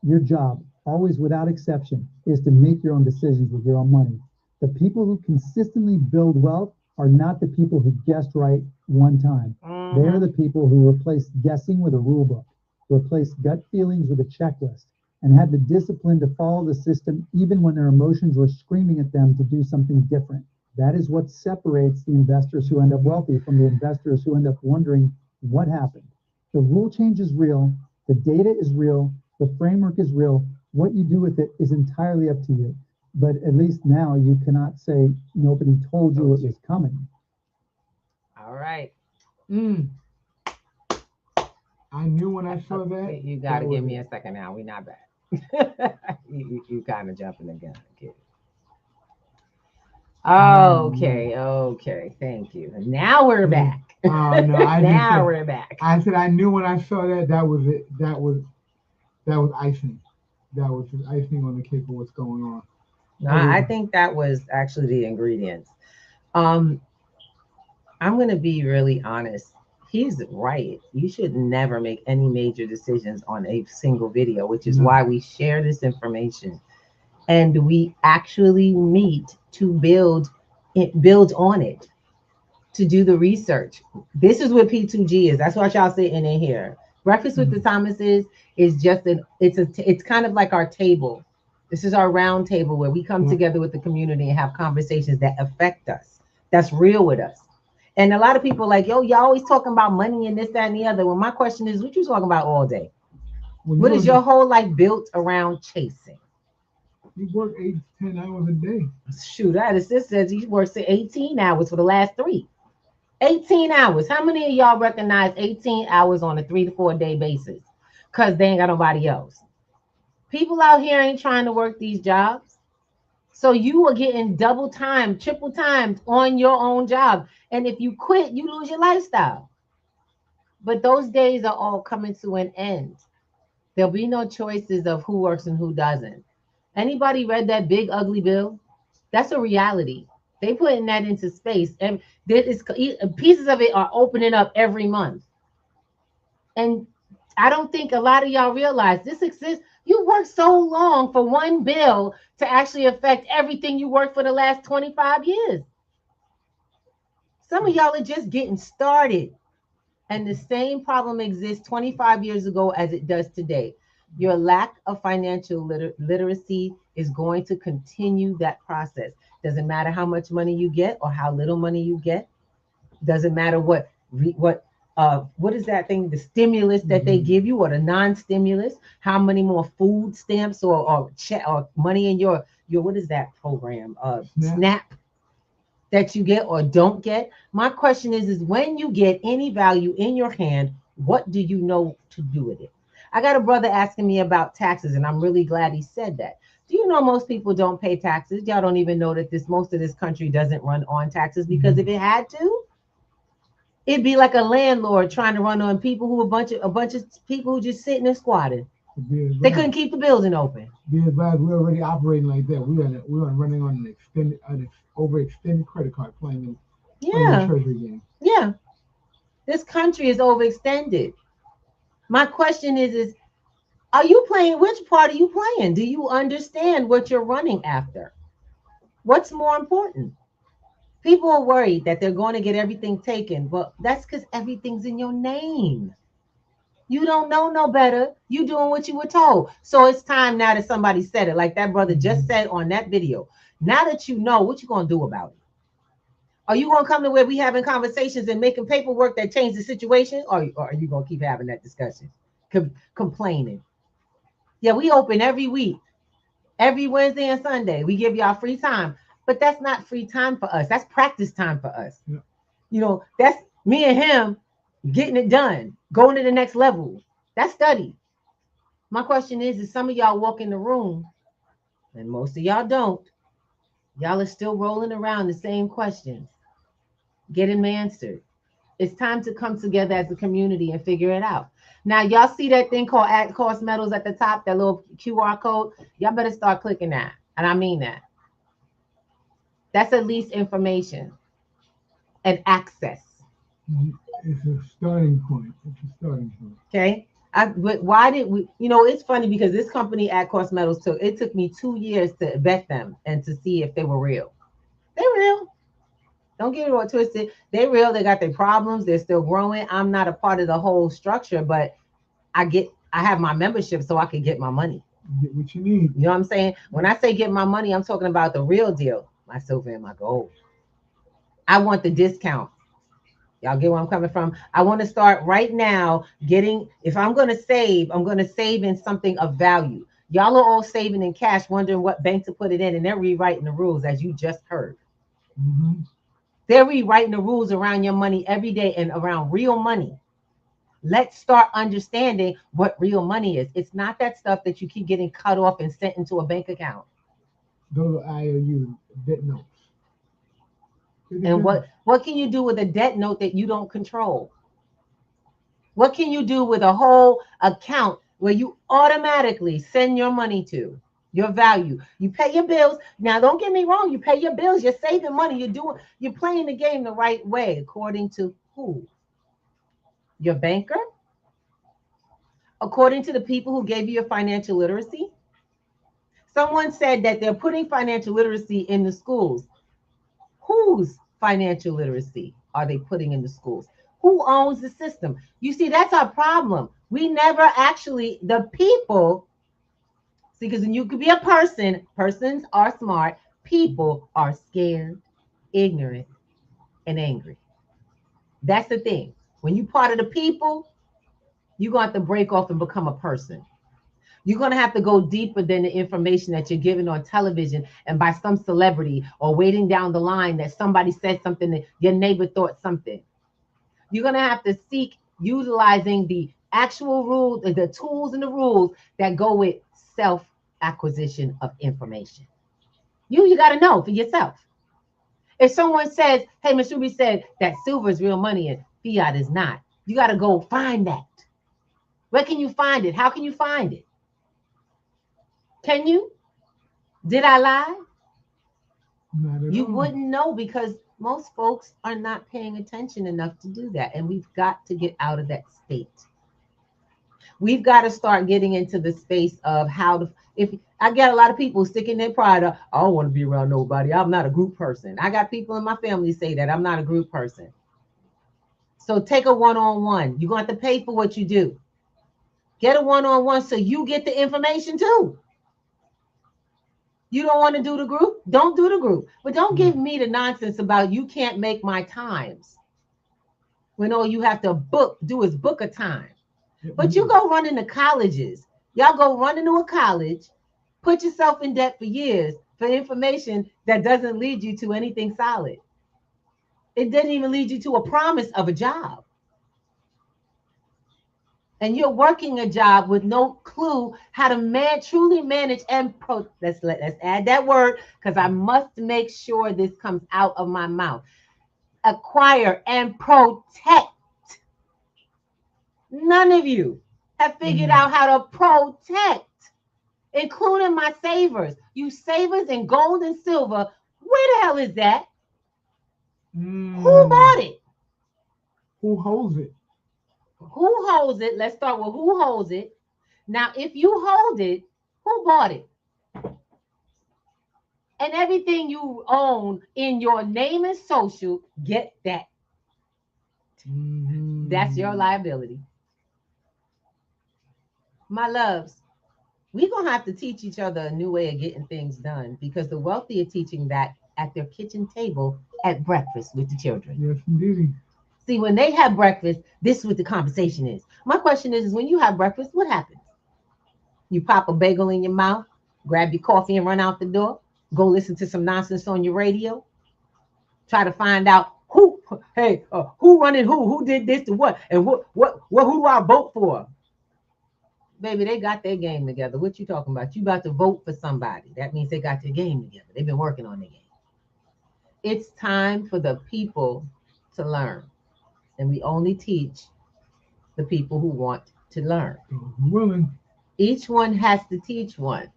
Your job, always without exception, is to make your own decisions with your own money. The people who consistently build wealth are not the people who guessed right one time. They are the people who replaced guessing with a rule book, replaced gut feelings with a checklist, and had the discipline to follow the system even when their emotions were screaming at them to do something different. That is what separates the investors who end up wealthy from the investors who end up wondering what happened. The rule change is real. The data is real. The framework is real. What you do with it is entirely up to you. But at least now you cannot say nobody told you it was coming. All right. I knew when I saw that. You got to that give was me it. a second now. We're not back. you kind of jumping the gun, kid. Okay. Thank you. Now we're back. No, I just now said, we're back. I said I knew when I saw that. That was it. That was icing. That was just icing on the cake of what's going on. No, I think that was actually the ingredients. I'm going to be really honest. He's right. You should never make any major decisions on a single video, which is why we share this information. And we actually meet to build on it, to do the research. This is what P2G is. That's what y'all sitting in here. Breakfast with the Thomases is just it's kind of like our table. This is our round table where we come together with the community and have conversations that affect us. That's real with us. And a lot of people are like, yo, y'all always talking about money and this, that, and the other. Well, my question is, what you talking about all day? What is your whole life built around chasing? You work 8 to 10 hours a day. Shoot, that assist says he works 18 hours for the last 3. 18 hours. How many of y'all recognize 18 hours on a 3 to 4 day basis? Because they ain't got nobody else. People out here ain't trying to work these jobs. So you are getting double time, triple time on your own job. And if you quit, you lose your lifestyle. But those days are all coming to an end. There'll be no choices of who works and who doesn't. Anybody read that big ugly bill? That's a reality. They putting that into space, and pieces of it are opening up every month. And I don't think a lot of y'all realize this exists. You worked so long for one bill to actually affect everything you worked for the last 25 years. Some of y'all are just getting started. And the same problem exists 25 years ago as it does today. Your lack of financial literacy is going to continue that process. Doesn't matter how much money you get or how little money you get. Doesn't matter what is that thing, the stimulus that they give you or the non-stimulus, how many more food stamps or money in your what is that program? SNAP that you get or don't get. My question is when you get any value in your hand, what do you know to do with it? I got a brother asking me about taxes, and I'm really glad he said that. Do you know most people don't pay taxes? Y'all don't even know that most of this country doesn't run on taxes, because if it had to, it'd be like a landlord trying to run on people who a bunch of people who just sitting and squatting. They couldn't keep the building open. Be advised, we're already operating like that. We're running on an overextended credit card playing the treasury game. Yeah. This country is overextended. My question is are you playing? Which part are you playing? Do you understand what you're running after? What's more important? People are worried that they're going to get everything taken, but that's because everything's in your name. You don't know no better. You doing what you were told. So it's time now that somebody said it, like that brother just said on that video. Now that you know, what you going to do about it? Are you going to come to where we having conversations and making paperwork that change the situation? Or are you going to keep having that discussion? Complaining. Yeah, we open every week. Every Wednesday and Sunday. We give y'all free time. But that's not free time for us. That's practice time for us. Yeah. You know, that's me and him getting it done, going to the next level. That's study. My question is some of y'all walk in the room, and most of y'all don't. Y'all are still rolling around the same questions, getting them answered. It's time to come together as a community and figure it out. Now, y'all see that thing called At Cost Metals at the top, that little QR code? Y'all better start clicking that. And I mean that. That's at least information and access. It's a starting point. It's a starting point. Okay. But why did we, you know, it's funny because this company At Cost Metals took me 2 years to vet them and to see if they were real. They're real. Don't get it all twisted. They're real. They got their problems. They're still growing. I'm not a part of the whole structure, but I have my membership so I can get my money. Get what you need. You know what I'm saying? When I say get my money, I'm talking about the real deal. My silver and my gold. I want the discount. Y'all get where I'm coming from? I want to start right now getting, if I'm going to save in something of value. Y'all are all saving in cash, wondering what bank to put it in, and they're rewriting the rules, as you just heard. Mm-hmm. They're rewriting the rules around your money every day and around real money. Let's start understanding what real money is. It's not that stuff that you keep getting cut off and sent into a bank account. Those are IOU, debt notes. And what can you do with a debt note that you don't control? What can you do with a whole account where you automatically send your money to, your value? You pay your bills. Now, don't get me wrong. You pay your bills. You're saving money. You're playing the game the right way, according to who? Your banker? According to the people who gave you your financial literacy? Someone said that they're putting financial literacy in the schools. Whose financial literacy are they putting in the schools? Who owns the system? You see, that's our problem. We never actually, the people, see, because you could be a person, persons are smart, people are scared, ignorant, and angry. That's the thing. When you're part of the people, you're going to have to break off and become a person. You're going to have to go deeper than the information that you're given on television and by some celebrity or waiting down the line that somebody said something that your neighbor thought something. You're going to have to seek utilizing the actual rules, the tools and the rules that go with self-acquisition of information. You got to know for yourself. If someone says, hey, Ms. Ruby said that silver is real money and fiat is not, you got to go find that. Where can you find it? How can you find it? Can you? Did I lie? You wouldn't know because most folks are not paying attention enough to do that. And we've got to get out of that state. We've got to start getting into the space of how to, if I get a lot of people sticking their pride up, I don't want to be around nobody. I'm not a group person. I got people in my family say that I'm not a group person. So take a one-on-one. You're going to have to pay for what you do. Get a one-on-one so you get the information too. You don't want to do the group? Don't do the group. But don't give me the nonsense about you can't make my times. When all you have to do is book a time. But you go run into colleges. Y'all go run into a college, put yourself in debt for years for information that doesn't lead you to anything solid. It doesn't even lead you to a promise of a job. And you're working a job with no clue how to truly manage and let's add that word because I must make sure this comes out of my mouth. Acquire and protect. None of you have figured out how to protect, including my savers. You savers in gold and silver, where the hell is that? Who bought it? Who holds it? Who holds it? Let's start with who holds it. Now, if you hold it, who bought it? And everything you own in your name and social, get that. That's your liability. My loves, we're going to have to teach each other a new way of getting things done because the wealthy are teaching that at their kitchen table at breakfast with the children. Yes, indeed. See, when they have breakfast, this is what the conversation is. My question is when you have breakfast, what happens? You pop a bagel in your mouth, grab your coffee and run out the door. Go listen to some nonsense on your radio. Try to find out who, hey, who running who did this to what, and who do I vote for? Baby, they got their game together. What you talking about? You about to vote for somebody. That means they got their game together. They've been working on their game. It's time for the people to learn. And we only teach the people who want to learn. Willing. Each one has to teach one.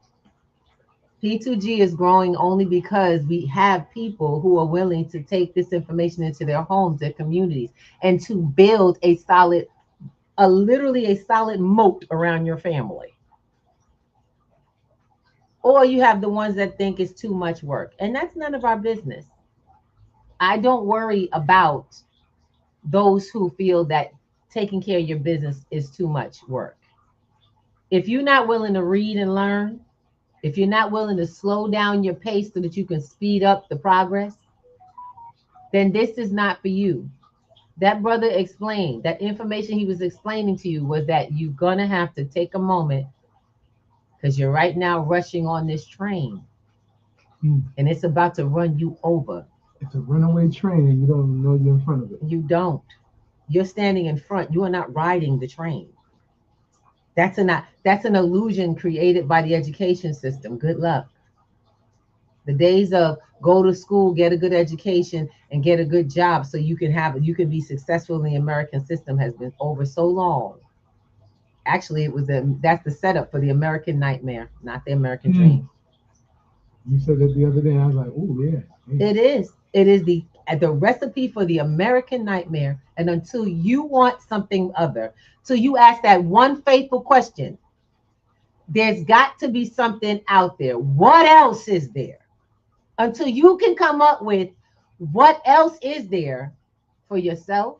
P2G is growing only because we have people who are willing to take this information into their homes, their communities, and to build literally a solid moat around your family. Or you have the ones that think it's too much work, and that's none of our business. I don't worry about those who feel that taking care of your business is too much work. If you're not willing to read and learn, if you're not willing to slow down your pace so that you can speed up the progress, then this is not for you. That brother explained, that information he was explaining to you was that you're going to have to take a moment because you're right now rushing on this train and it's about to run you over. It's a runaway train and you don't know you're in front of it. You don't. You're standing in front. You are not riding the train. That's an illusion created by the education system. Good luck. The days of go to school, get a good education, and get a good job so you can be successful in the American system has been over so long. Actually, that's the setup for the American nightmare, not the American dream. You said that the other day. I was like, oh yeah. It is. It is the recipe for the American nightmare. And until you want something other, till you ask that one faithful question, there's got to be something out there. What else is there? Until you can come up with what else is there for yourself,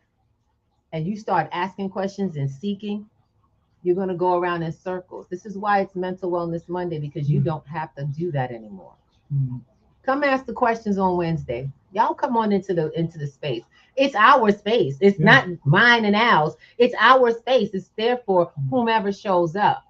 and you start asking questions and seeking, you're going to go around in circles. This is why it's Mental Wellness Monday, because you don't have to do that anymore. Come ask the questions on Wednesday. Y'all come on into the space. It's our space. It's not mine and ours. It's our space. It's there for whomever shows up.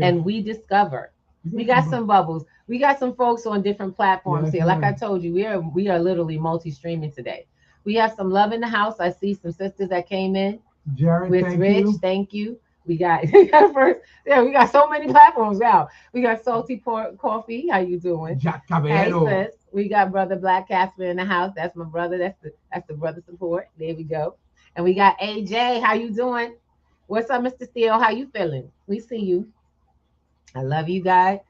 And we discover. We got some bubbles. We got some folks on different platforms here. Like I told you, we are literally multi-streaming today. We have some love in the house. I see some sisters that came in. Jared, with thank Rich, you. Thank you. We got first. Yeah, we got so many platforms now. We got Salty Coffee. How you doing? Hey, sis. We got brother Black Casper in the house. That's my brother. That's the brother support. There we go. And we got AJ. How you doing? What's up, Mr. Steele? How you feeling? We see you. I love you guys.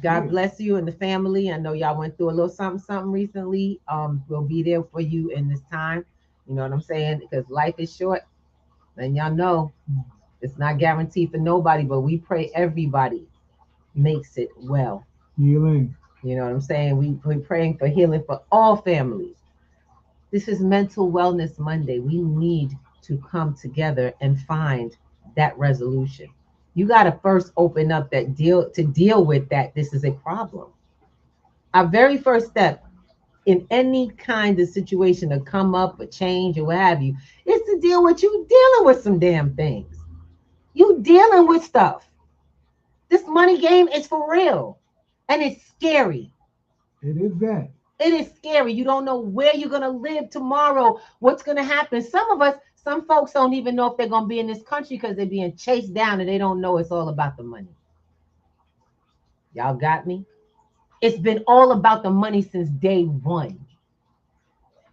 God bless you and the family. I know y'all went through a little something recently. We'll be there for you in this time. You know what I'm saying? Because life is short. And y'all know it's not guaranteed for nobody, but we pray everybody makes it well. Healing. You know what I'm saying? We're praying for healing for all families. This is Mental Wellness Monday. We need to come together and find that resolution. You got to first open up that deal with that this is a problem. Our very first step in any kind of situation to come up or change or what have you is to deal with you dealing with some damn things. You dealing with stuff. This money game is for real. And it's scary. It is that. It is scary. You don't know where you're going to live tomorrow, what's going to happen. Some folks don't even know if they're going to be in this country because they're being chased down and they don't know it's all about the money. Y'all got me? It's been all about the money since day one.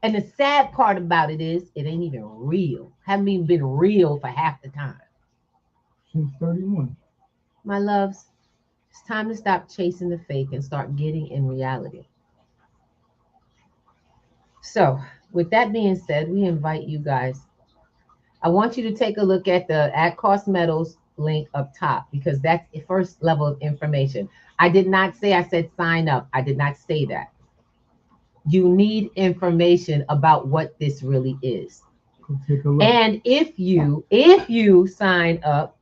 And the sad part about it is it ain't even real. Haven't even been real for half the time. Since 31. My loves, it's time to stop chasing the fake and start getting in reality. So with that being said, we invite you guys. I want you to take a look at the at-cost metals link up top because that's the first level of information. I did not say I said sign up. I did not say that. You need information about what this really is. Take a look. And if you sign up,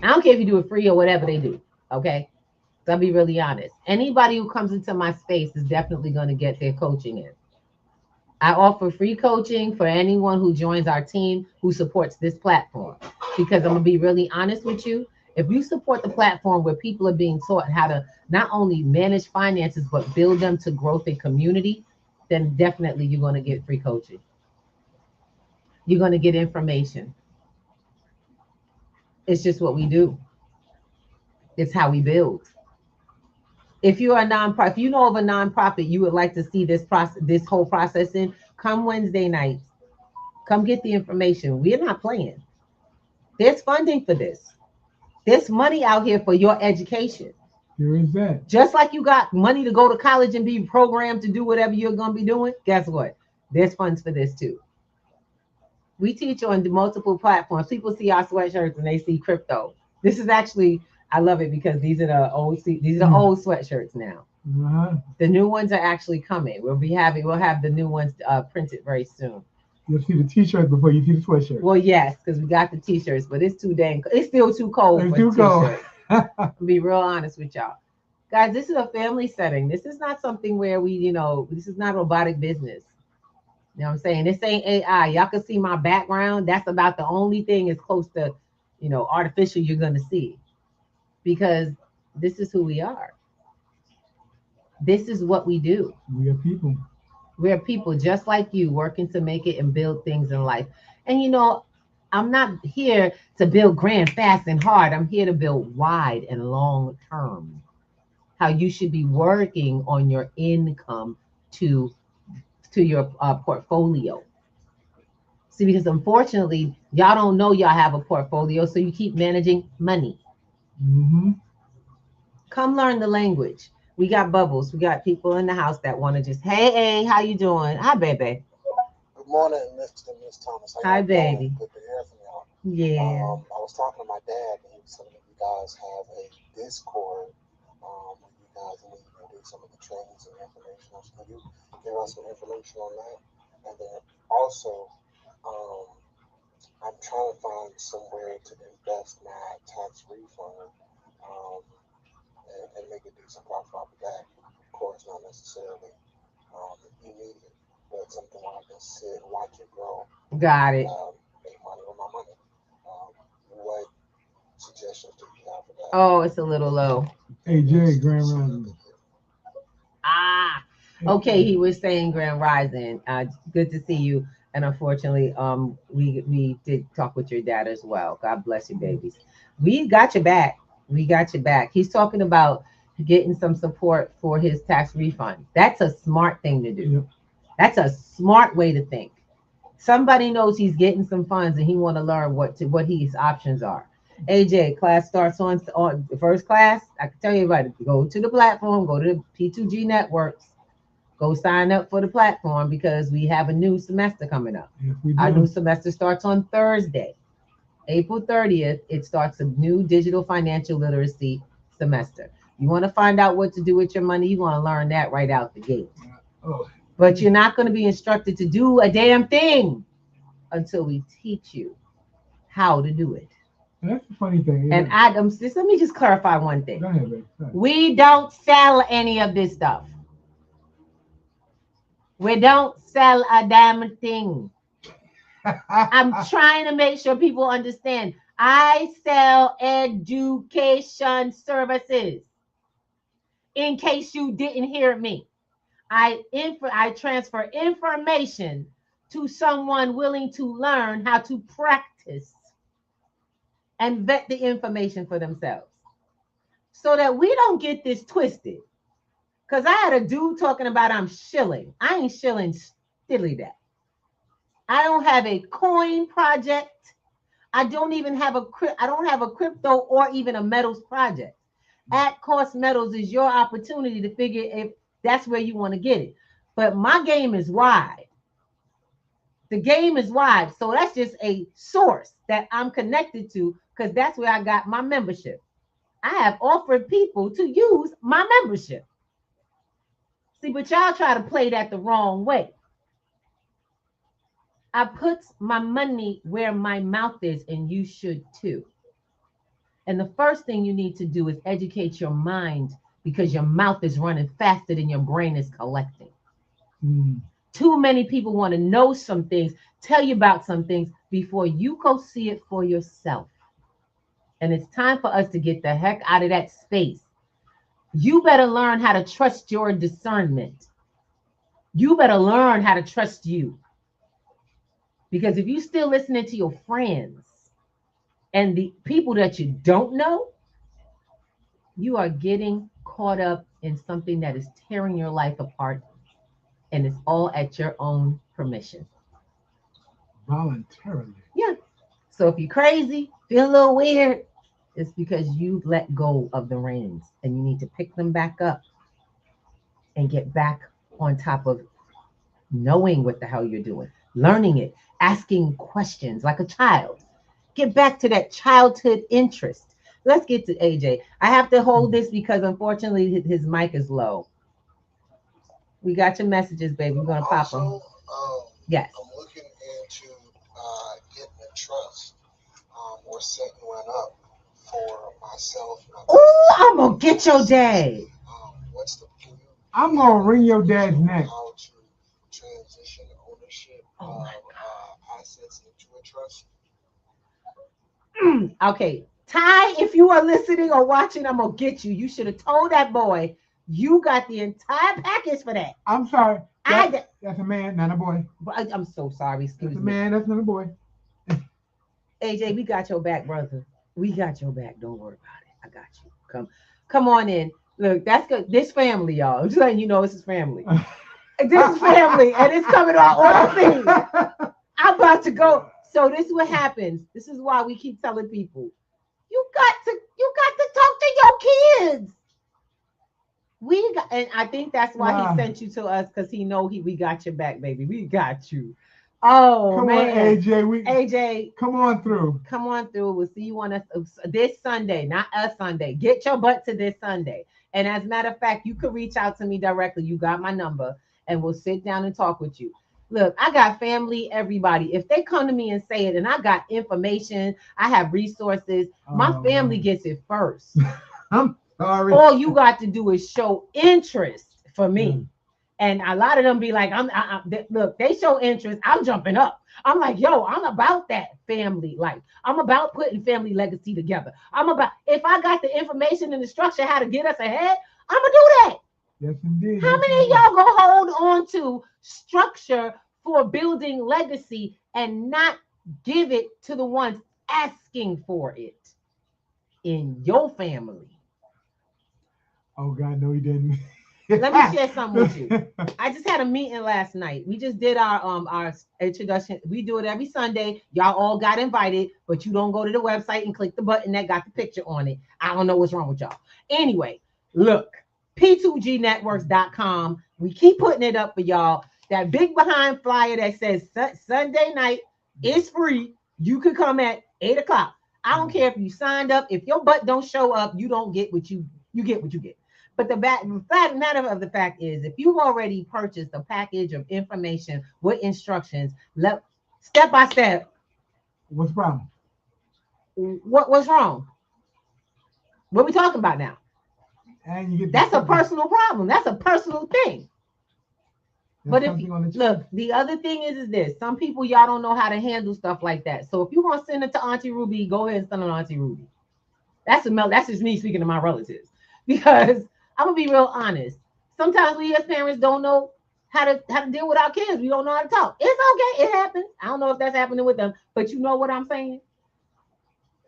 I don't care if you do it free or whatever they do, okay? So I'll be really honest. Anybody who comes into my space is definitely going to get their coaching in. I offer free coaching for anyone who joins our team who supports this platform. Because I'm going to be really honest with you, If you support the platform where people are being taught how to not only manage finances but build them to growth and community, then definitely you're going to get free coaching. You're going to get information. It's just what we do. It's how we build. If you're a nonprofit, if you know of a nonprofit you would like to see this process, this whole process in, come Wednesday nights. Come get the information. We're not playing. There's funding for this. There's money out here for your education. Here is that. Just like you got money to go to college and be programmed to do whatever you're going to be doing, guess what? There's funds for this too. We teach on multiple platforms. People see our sweatshirts and they see crypto. This is actually, I love it because these are the old sweatshirts now. Uh-huh. The new ones are actually coming. We'll have the new ones printed very soon. You'll see the t-shirts before you see the sweatshirt. Well, yes, because we got the t-shirts, but it's still too cold It's for too a cold. t-shirt. To be real honest with y'all. Guys, this is a family setting. This is not something where this is not robotic business. You know what I'm saying? This ain't AI. Y'all can see my background. That's about the only thing as close to, artificial you're going to see. Because this is who we are. This is what we do. We are people. We're people just like you, working to make it and build things in life. And I'm not here to build grand, fast, and hard. I'm here to build wide and long term. How you should be working on your income to your portfolio. See, because unfortunately, y'all don't know y'all have a portfolio, so you keep managing money. Mm-hmm. Come learn the language. We got Bubbles. We got people in the house that want to just, hey, how you doing? Hi, baby. Good morning, Mr. and Miss Thomas. Hi, baby. Good to hear from y'all. Yeah. I was talking to my dad, and he was telling me you guys have a Discord where you guys do some of the trainings and information. Can you give us some information on that? And then also, I'm trying to find somewhere to invest my tax refund and make a decent profit off of that. Of course, not necessarily immediate, but something where I can sit and watch it grow. Got it. Make money on my money. What suggestions do you have for that? Oh, it's a little low. Hey, Jay, Grand Rising. Okay, he was saying Grand Rising. Good to see you. And unfortunately, we did talk with your dad as well. God bless you, babies. We got your back. We got your back. He's talking about getting some support for his tax refund. That's a smart thing to do. Yep. That's a smart way to think. Somebody knows he's getting some funds and he want to learn what his options are. AJ, class starts on the first class. I can tell you about it. Go to the platform, go to the P2G networks, go sign up for the platform because we have a new semester coming up. Yes, we do. Our new semester starts on Thursday, April 30th. It starts a new digital financial literacy semester. You want to find out what to do with your money, you want to learn that right out the gate. Oh. But you're not going to be instructed to do a damn thing until we teach you how to do it. That's the funny thing. And let me just clarify one thing. Go ahead, babe. Go ahead. We don't sell any of this stuff. We don't sell a damn thing. I'm trying to make sure people understand. I sell education services. In case you didn't hear me, I transfer information to someone willing to learn how to practice and vet the information for themselves so that we don't get this twisted. Because I had a dude talking about I'm shilling. I ain't shilling stiddly that. I don't have a coin project. I don't have a crypto or even a metals project. At cost metals is your opportunity to figure if that's where you want to get it. But my game is wide. The game is wide. So that's just a source that I'm connected to because that's where I got my membership. I have offered people to use my membership. See, but y'all try to play that the wrong way. I put my money where my mouth is, and you should too. And the first thing you need to do is educate your mind because your mouth is running faster than your brain is collecting. Too many people want to know some things, tell you about some things before you go see it for yourself. And it's time for us to get the heck out of that space. You better learn how to trust your discernment. You better learn how to trust you. Because if you still listening to your friends and the people that you don't know, you are getting caught up in something that is tearing your life apart, and it's all at your own permission. Voluntarily. Yeah. So if you're crazy, feel a little weird, it's because you let go of the reins and you need to pick them back up and get back on top of knowing what the hell you're doing, learning it, asking questions like a child. Get back to that childhood interest. Let's get to AJ. I have to hold this because unfortunately his mic is low. We got your messages, baby. We're gonna pop them. Yes. I'm looking into getting a trust or setting one up for myself. Oh, I'm gonna get your dad. What's the? I'm gonna wring your dad's neck. How to transition ownership of assets into a trust? Okay, Ty, if you are listening or watching, I'm gonna get you. You should have told that boy you got the entire package for that. I'm sorry. That's a man, not a boy. I'm so sorry. Excuse That's me. a man, that's not a boy. AJ, we got your back, brother. We got your back. Don't worry about it. I got you. Come on in. Look, that's good. This family, y'all. I'm just letting you know this is family. This is family, and it's coming out all things. I'm about to go. So this is what happens. This is why we keep telling people, you got to talk to your kids. And I think that's why he sent you to us, because he know we got your back, baby. We got you. Oh, come man. on, AJ. AJ, come on through. Come on through. We'll see you on us this Sunday, not a Sunday. Get your butt to this Sunday. And as a matter of fact, you could reach out to me directly. You got my number, and we'll sit down and talk with you. Look, I got family, everybody. If they come to me and say it, and I got information, I have resources, my family gets it first. I'm sorry. All you got to do is show interest for me. And a lot of them be like, look, they show interest. I'm jumping up. I'm like, yo, I'm about that family life. I'm about putting family legacy together. If I got the information and the structure how to get us ahead, I'm going to do that. Yes, indeed. How many of y'all gonna hold on to structure for building legacy and not give it to the ones asking for it in your family? Oh God, no, he didn't. Let me share something with you. I just had a meeting last night. We just did our introduction. We do it every Sunday. Y'all all got invited, but you don't go to the website and click the button that got the picture on it. I don't know what's wrong with y'all. Anyway, look, p2gnetworks.com. We keep putting it up for y'all. That big behind flyer that says Sunday night is free. You could come at 8 o'clock. I don't care if you signed up. If your butt don't show up, you don't get what you get what you get. But the matter of the fact is, if you've already purchased a package of information with instructions, step by step. What's the problem? What's wrong? What are we talking about now? And you get that's a personal problem. That's a personal thing. But look, the other thing is this. Some people, y'all don't know how to handle stuff like that. So if you want to send it to Auntie Ruby, go ahead and send it to Auntie Ruby. That's just me speaking to my relatives. Because I'm gonna be real honest. Sometimes we as parents don't know how to deal with our kids. We don't know how to talk. It's okay. It happens. I don't know if that's happening with them, but you know what I'm saying?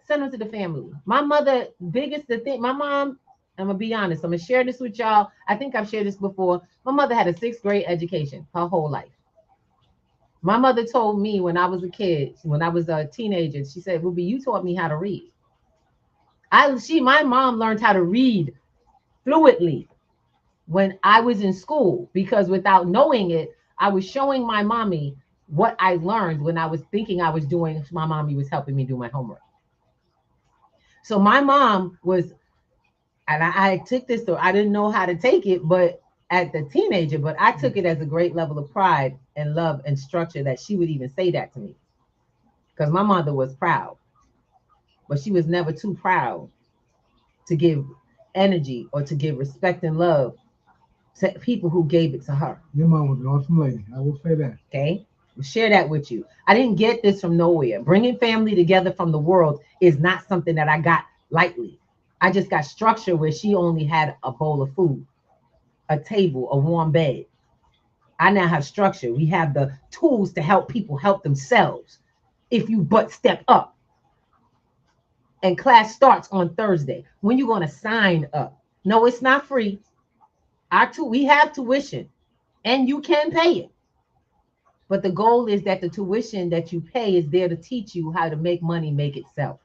Send them to the family. My mother, my mom, I'm gonna be honest. I'm gonna share this with y'all. I think I've shared this before. My mother had a 6th grade education her whole life. My mother told me when I was a kid, when I was a teenager, she said, Ruby, you taught me how to read. My mom learned how to read fluently when I was in school, because without knowing it, I was showing my mommy what I learned when I was thinking I was doing. My mommy was helping me do my homework. So my mom was, and I took this, so I didn't know how to take it, but at the teenager, but I took it as a great level of pride and love and structure that she would even say that to me. Because my mother was proud, but she was never too proud to give energy or to give respect and love to people who gave it to her. Your mom was an awesome lady. I will say that. Okay. Share that with you. I didn't get this from nowhere. Bringing family together from the world is not something that I got lightly. I just got structure where she only had a bowl of food, a table, a warm bed. I now have structure. We have the tools to help people help themselves if you but step up. And class starts on Thursday. When you going to sign up? No, it's not free. We have tuition and you can pay it. But the goal is that the tuition that you pay is there to teach you how to make money make itself.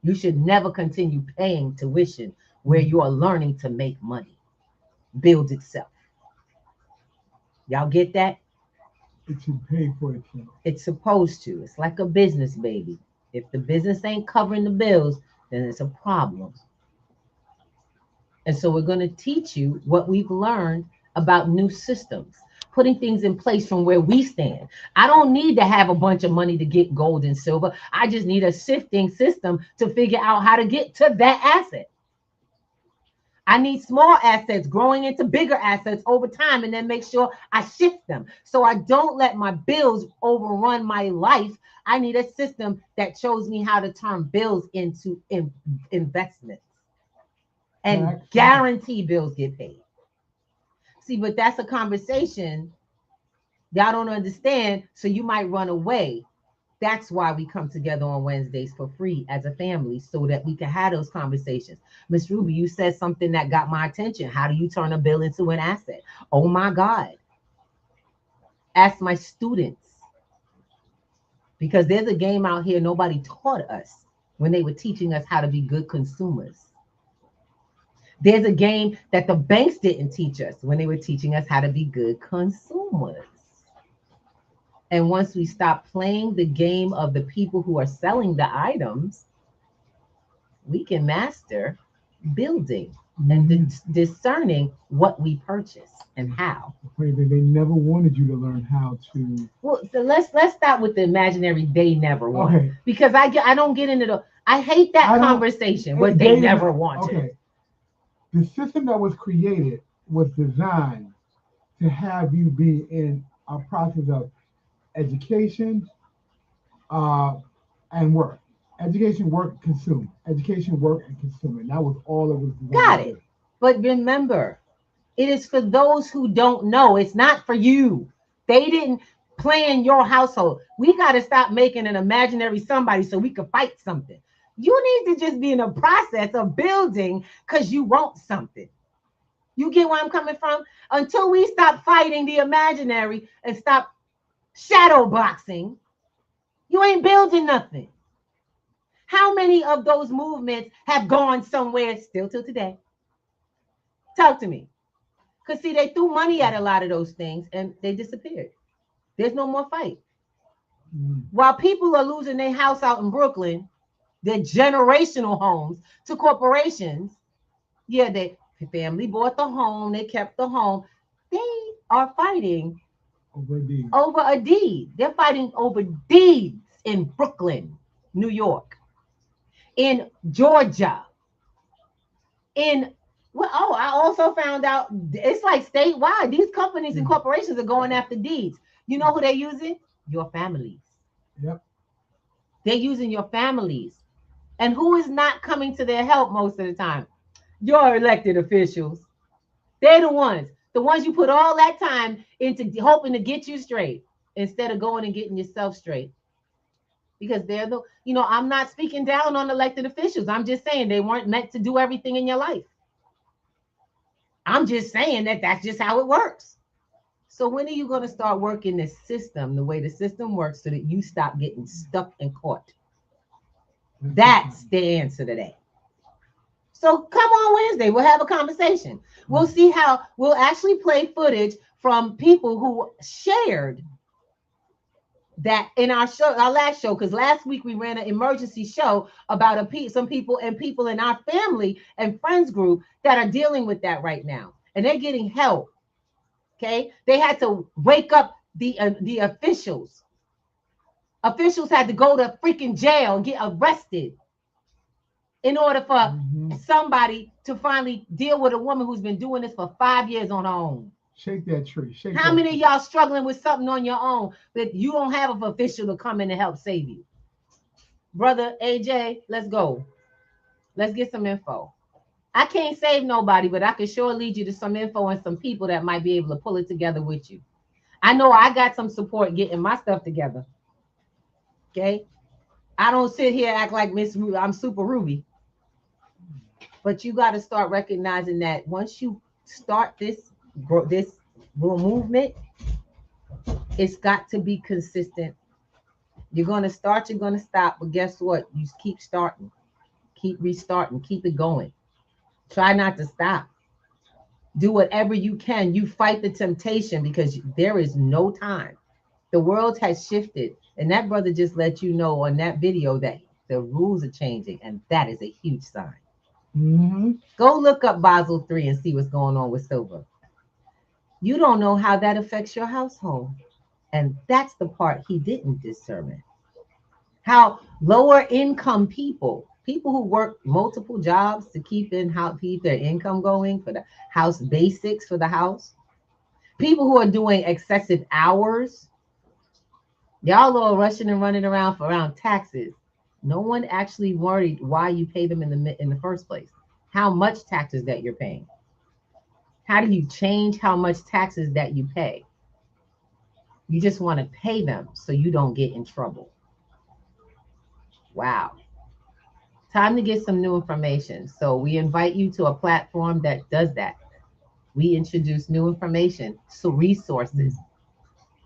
You should never continue paying tuition where you are learning to make money, build itself. Y'all get that? It should pay for itself. It's supposed to. It's like a business, baby. If the business ain't covering the bills, then it's a problem. And so we're going to teach you what we've learned about new systems, putting things in place from where we stand. I don't need to have a bunch of money to get gold and silver. I just need a sifting system to figure out how to get to that asset. I need small assets growing into bigger assets over time, and then make sure I shift them so I don't let my bills overrun my life. I need a system that shows me how to turn bills into investments and guarantee bills get paid. See, but that's a conversation y'all don't understand, so you might run away. That's why we come together on Wednesdays for free as a family, so that we can have those conversations. Miss Ruby, you said something that got my attention. How do you turn a bill into an asset? Oh my God. Ask my students. Because there's a game out here nobody taught us when they were teaching us how to be good consumers. There's a game that the banks didn't teach us when they were teaching us how to be good consumers. And once we stop playing the game of the people who are selling the items, we can master building and discerning what we purchase and how. They never wanted you to learn how to. Well, so let's start with the imaginary they never wanted. Okay. Because I don't get into I hate that conversation, what they never wanted. Okay. The system that was created was designed to have you be in a process of education and work. Education, work, consume. Education, work, and consume. And that was all it was. Got it. But remember, it is for those who don't know. It's not for you. They didn't plan your household. We got to stop making an imaginary somebody so we can fight something. You need to just be in a process of building because you want something. You get where I'm coming from? Until we stop fighting the imaginary and stop shadow boxing, you ain't building nothing. How many of those movements have gone somewhere still till today? Talk to me. Because see, they threw money at a lot of those things and they disappeared. There's no more fight. While people are losing their house out in Brooklyn, their generational homes to corporations, yeah, the family bought the home, they kept the home. They are fighting over a deed. They're fighting over deeds in Brooklyn, New York, in Georgia, I also found out it's like statewide. These companies and corporations are going after deeds. You know who they're using? Your families. Yep. They're using your families. And who is not coming to their help most of the time? Your elected officials. They're the ones you put all that time into hoping to get you straight instead of going and getting yourself straight. Because they're I'm not speaking down on elected officials. I'm just saying they weren't meant to do everything in your life. I'm just saying that's just how it works. So when are you going to start working this system the way the system works so that you stop getting stuck and caught? That's the answer to that. So come on Wednesday, we'll have a conversation. We'll see how we'll actually play footage from people who shared that in our last show, because last week we ran an emergency show about some people in our family and friends group that are dealing with that right now, and they're getting help. Okay, they had to wake up the officials. Officials had to go to freaking jail and get arrested in order for somebody to finally deal with a woman who's been doing this for 5 years on her own. Shake that tree. Shake How that many of tree. y'all struggling with something on your own that you don't have an official to come in and help save you? Brother AJ, let's go. Let's get some info. I can't save nobody, but I can sure lead you to some info and some people that might be able to pull it together with you. I know I got some support getting my stuff together. Okay. I don't sit here act like I'm Super Ruby. But you got to start recognizing that once you start this movement, it's got to be consistent. You're going to start, you're going to stop, but guess what? You keep starting, keep restarting, keep it going. Try not to stop. Do whatever you can. You fight the temptation because there is no time. The world has shifted. And that brother just let you know on that video that the rules are changing. And that is a huge sign. Mm-hmm. Go look up Basel 3 and see what's going on with silver. You don't know how that affects your household. And that's the part he didn't determine. How lower income people who work multiple jobs to keep their income going for the house basics for the house, people who are doing excessive hours, y'all are rushing and running around taxes. No one actually worried why you pay them in the first place. How much taxes that you're paying? How do you change how much taxes that you pay? You just want to pay them so you don't get in trouble. Wow. Time to get some new information. So we invite you to a platform that does that. We introduce new information, so resources.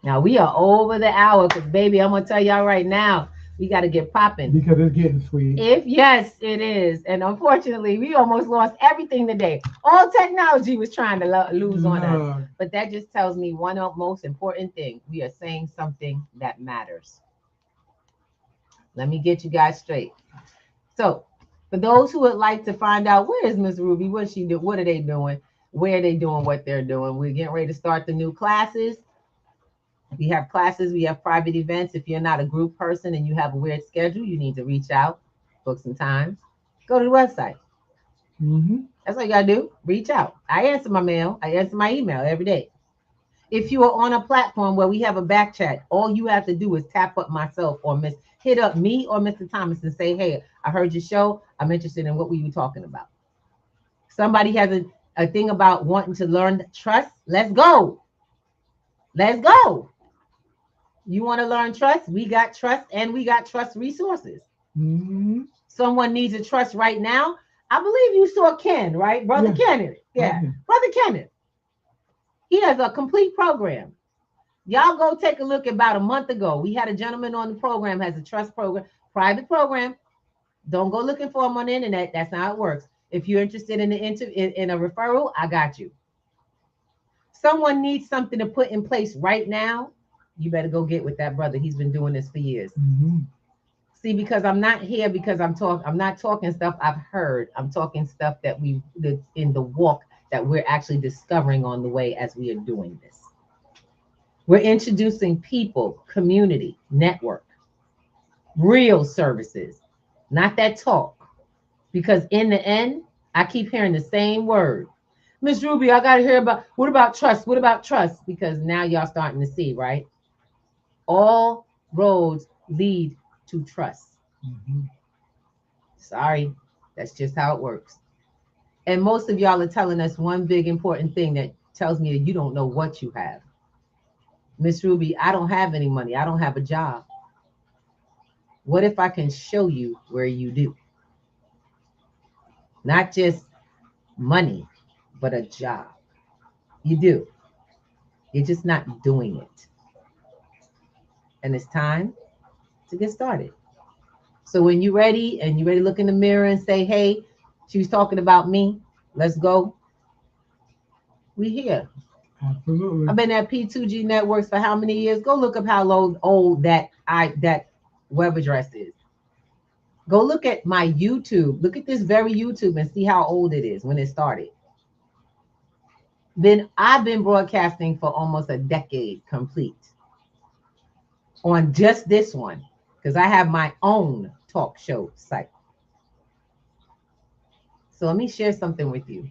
Now we are over the hour because baby, I'm gonna tell y'all right now, we got to get popping. Because it's getting sweet. Yes, it is. And unfortunately, we almost lost everything today. All technology was trying to lose on us. But that just tells me one of the most important things. We are saying something that matters. Let me get you guys straight. So, for those who would like to find out where is Miss Ruby, what she do, what are they doing, where are they doing what they're doing, we're getting ready to start the new classes. We have classes, we have private events. If you're not a group person and you have a weird schedule, you need to reach out, book some time, go to the website. Mm-hmm. That's all you gotta do. Reach out. I answer my mail. I answer my email every day. If you are on a platform where we have a back chat, all you have to do is tap up myself or hit up me or Mr. Thomas and say, hey, I heard your show. I'm interested in what were you talking about. Somebody has a thing about wanting to learn trust. Let's go. Let's go. You want to learn trust? We got trust and we got trust resources. Mm-hmm. Someone needs a trust right now. I believe you saw Ken, right? Brother Kenneth. Yeah. Okay. Brother Kenneth. He has a complete program. Y'all go take a look. About a month ago, we had a gentleman on the program, has a trust program, private program. Don't go looking for him on the internet. That's not how it works. If you're interested in in a referral, I got you. Someone needs something to put in place right now. You better go get with that brother. He's been doing this for years. Mm-hmm. See, because I'm not here because I'm not talking stuff I've heard. I'm talking stuff that that's in the walk that we're actually discovering on the way as we are doing this. We're introducing people, community, network, real services, not that talk. Because in the end, I keep hearing the same word. Miss Ruby, I got to hear what about trust? What about trust? Because now y'all starting to see, right? All roads lead to trust. Mm-hmm. Sorry, that's just how it works. And most of y'all are telling us one big important thing that tells me that you don't know what you have. Miss Ruby, I don't have any money. I don't have a job. What if I can show you where you do? Not just money, but a job. You do. You're just not doing it. And it's time to get started. So when you're ready and you're ready to look in the mirror and say, hey, she was talking about me. Let's go. We here. Absolutely. I've been at P2G Networks for how many years? Go look up how old that web address is. Go look at my YouTube. Look at this very YouTube and see how old it is when it started. I've been broadcasting for almost a decade complete on just this one because I have my own talk show site. So let me share something with you.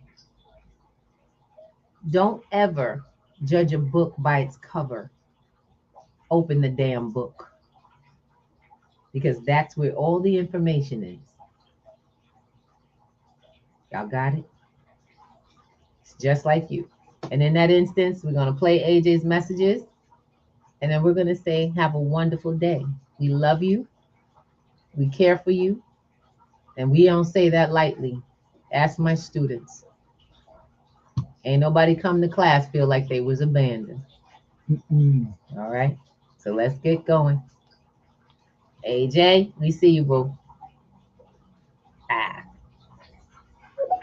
Don't ever judge a book by its cover. Open the damn book. Because that's where all the information is. Y'all got it? It's just like you. And in that instance, we're going to play AJ's messages. And then we're going to say, have a wonderful day. We love you. We care for you. And we don't say that lightly. Ask my students. Ain't nobody come to class feel like they was abandoned. All right. So let's get going. AJ, we see you, boo.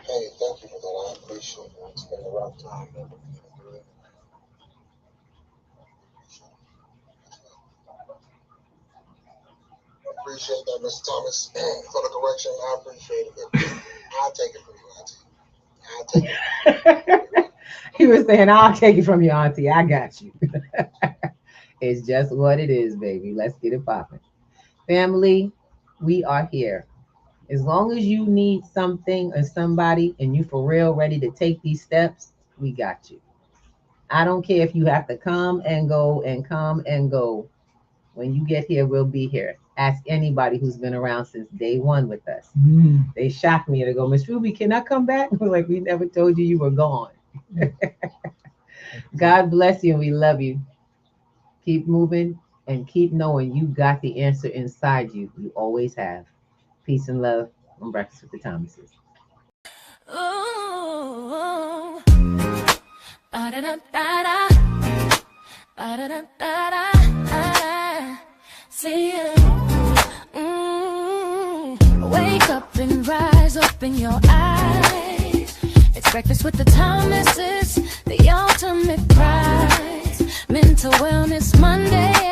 Hey, thank you for that. I appreciate it. It's been a rough time. Appreciate that, Mr. Thomas, for the correction. I appreciate it. I'll take it from you, Auntie. I'll take it. He was saying, I'll take it from you, Auntie. I got you. It's just what it is, baby. Let's get it popping. Family, we are here. As long as you need something or somebody and you for real ready to take these steps, we got you. I don't care if you have to come and go and come and go. When you get here, we'll be here. Ask anybody who's been around since day one with us. They shocked me. They go, Miss Ruby, can I come back? We're like, we never told you were gone. God bless you and we love you. Keep moving and keep knowing you got the answer inside you. You always have. Peace and love on Breakfast with the Thomases. Ooh, ba-da-da-da-da, ba-da-da-da-da, see you. Wake up and rise, open your eyes. It's Breakfast with the Thomases, the ultimate prize. Mental Wellness Monday.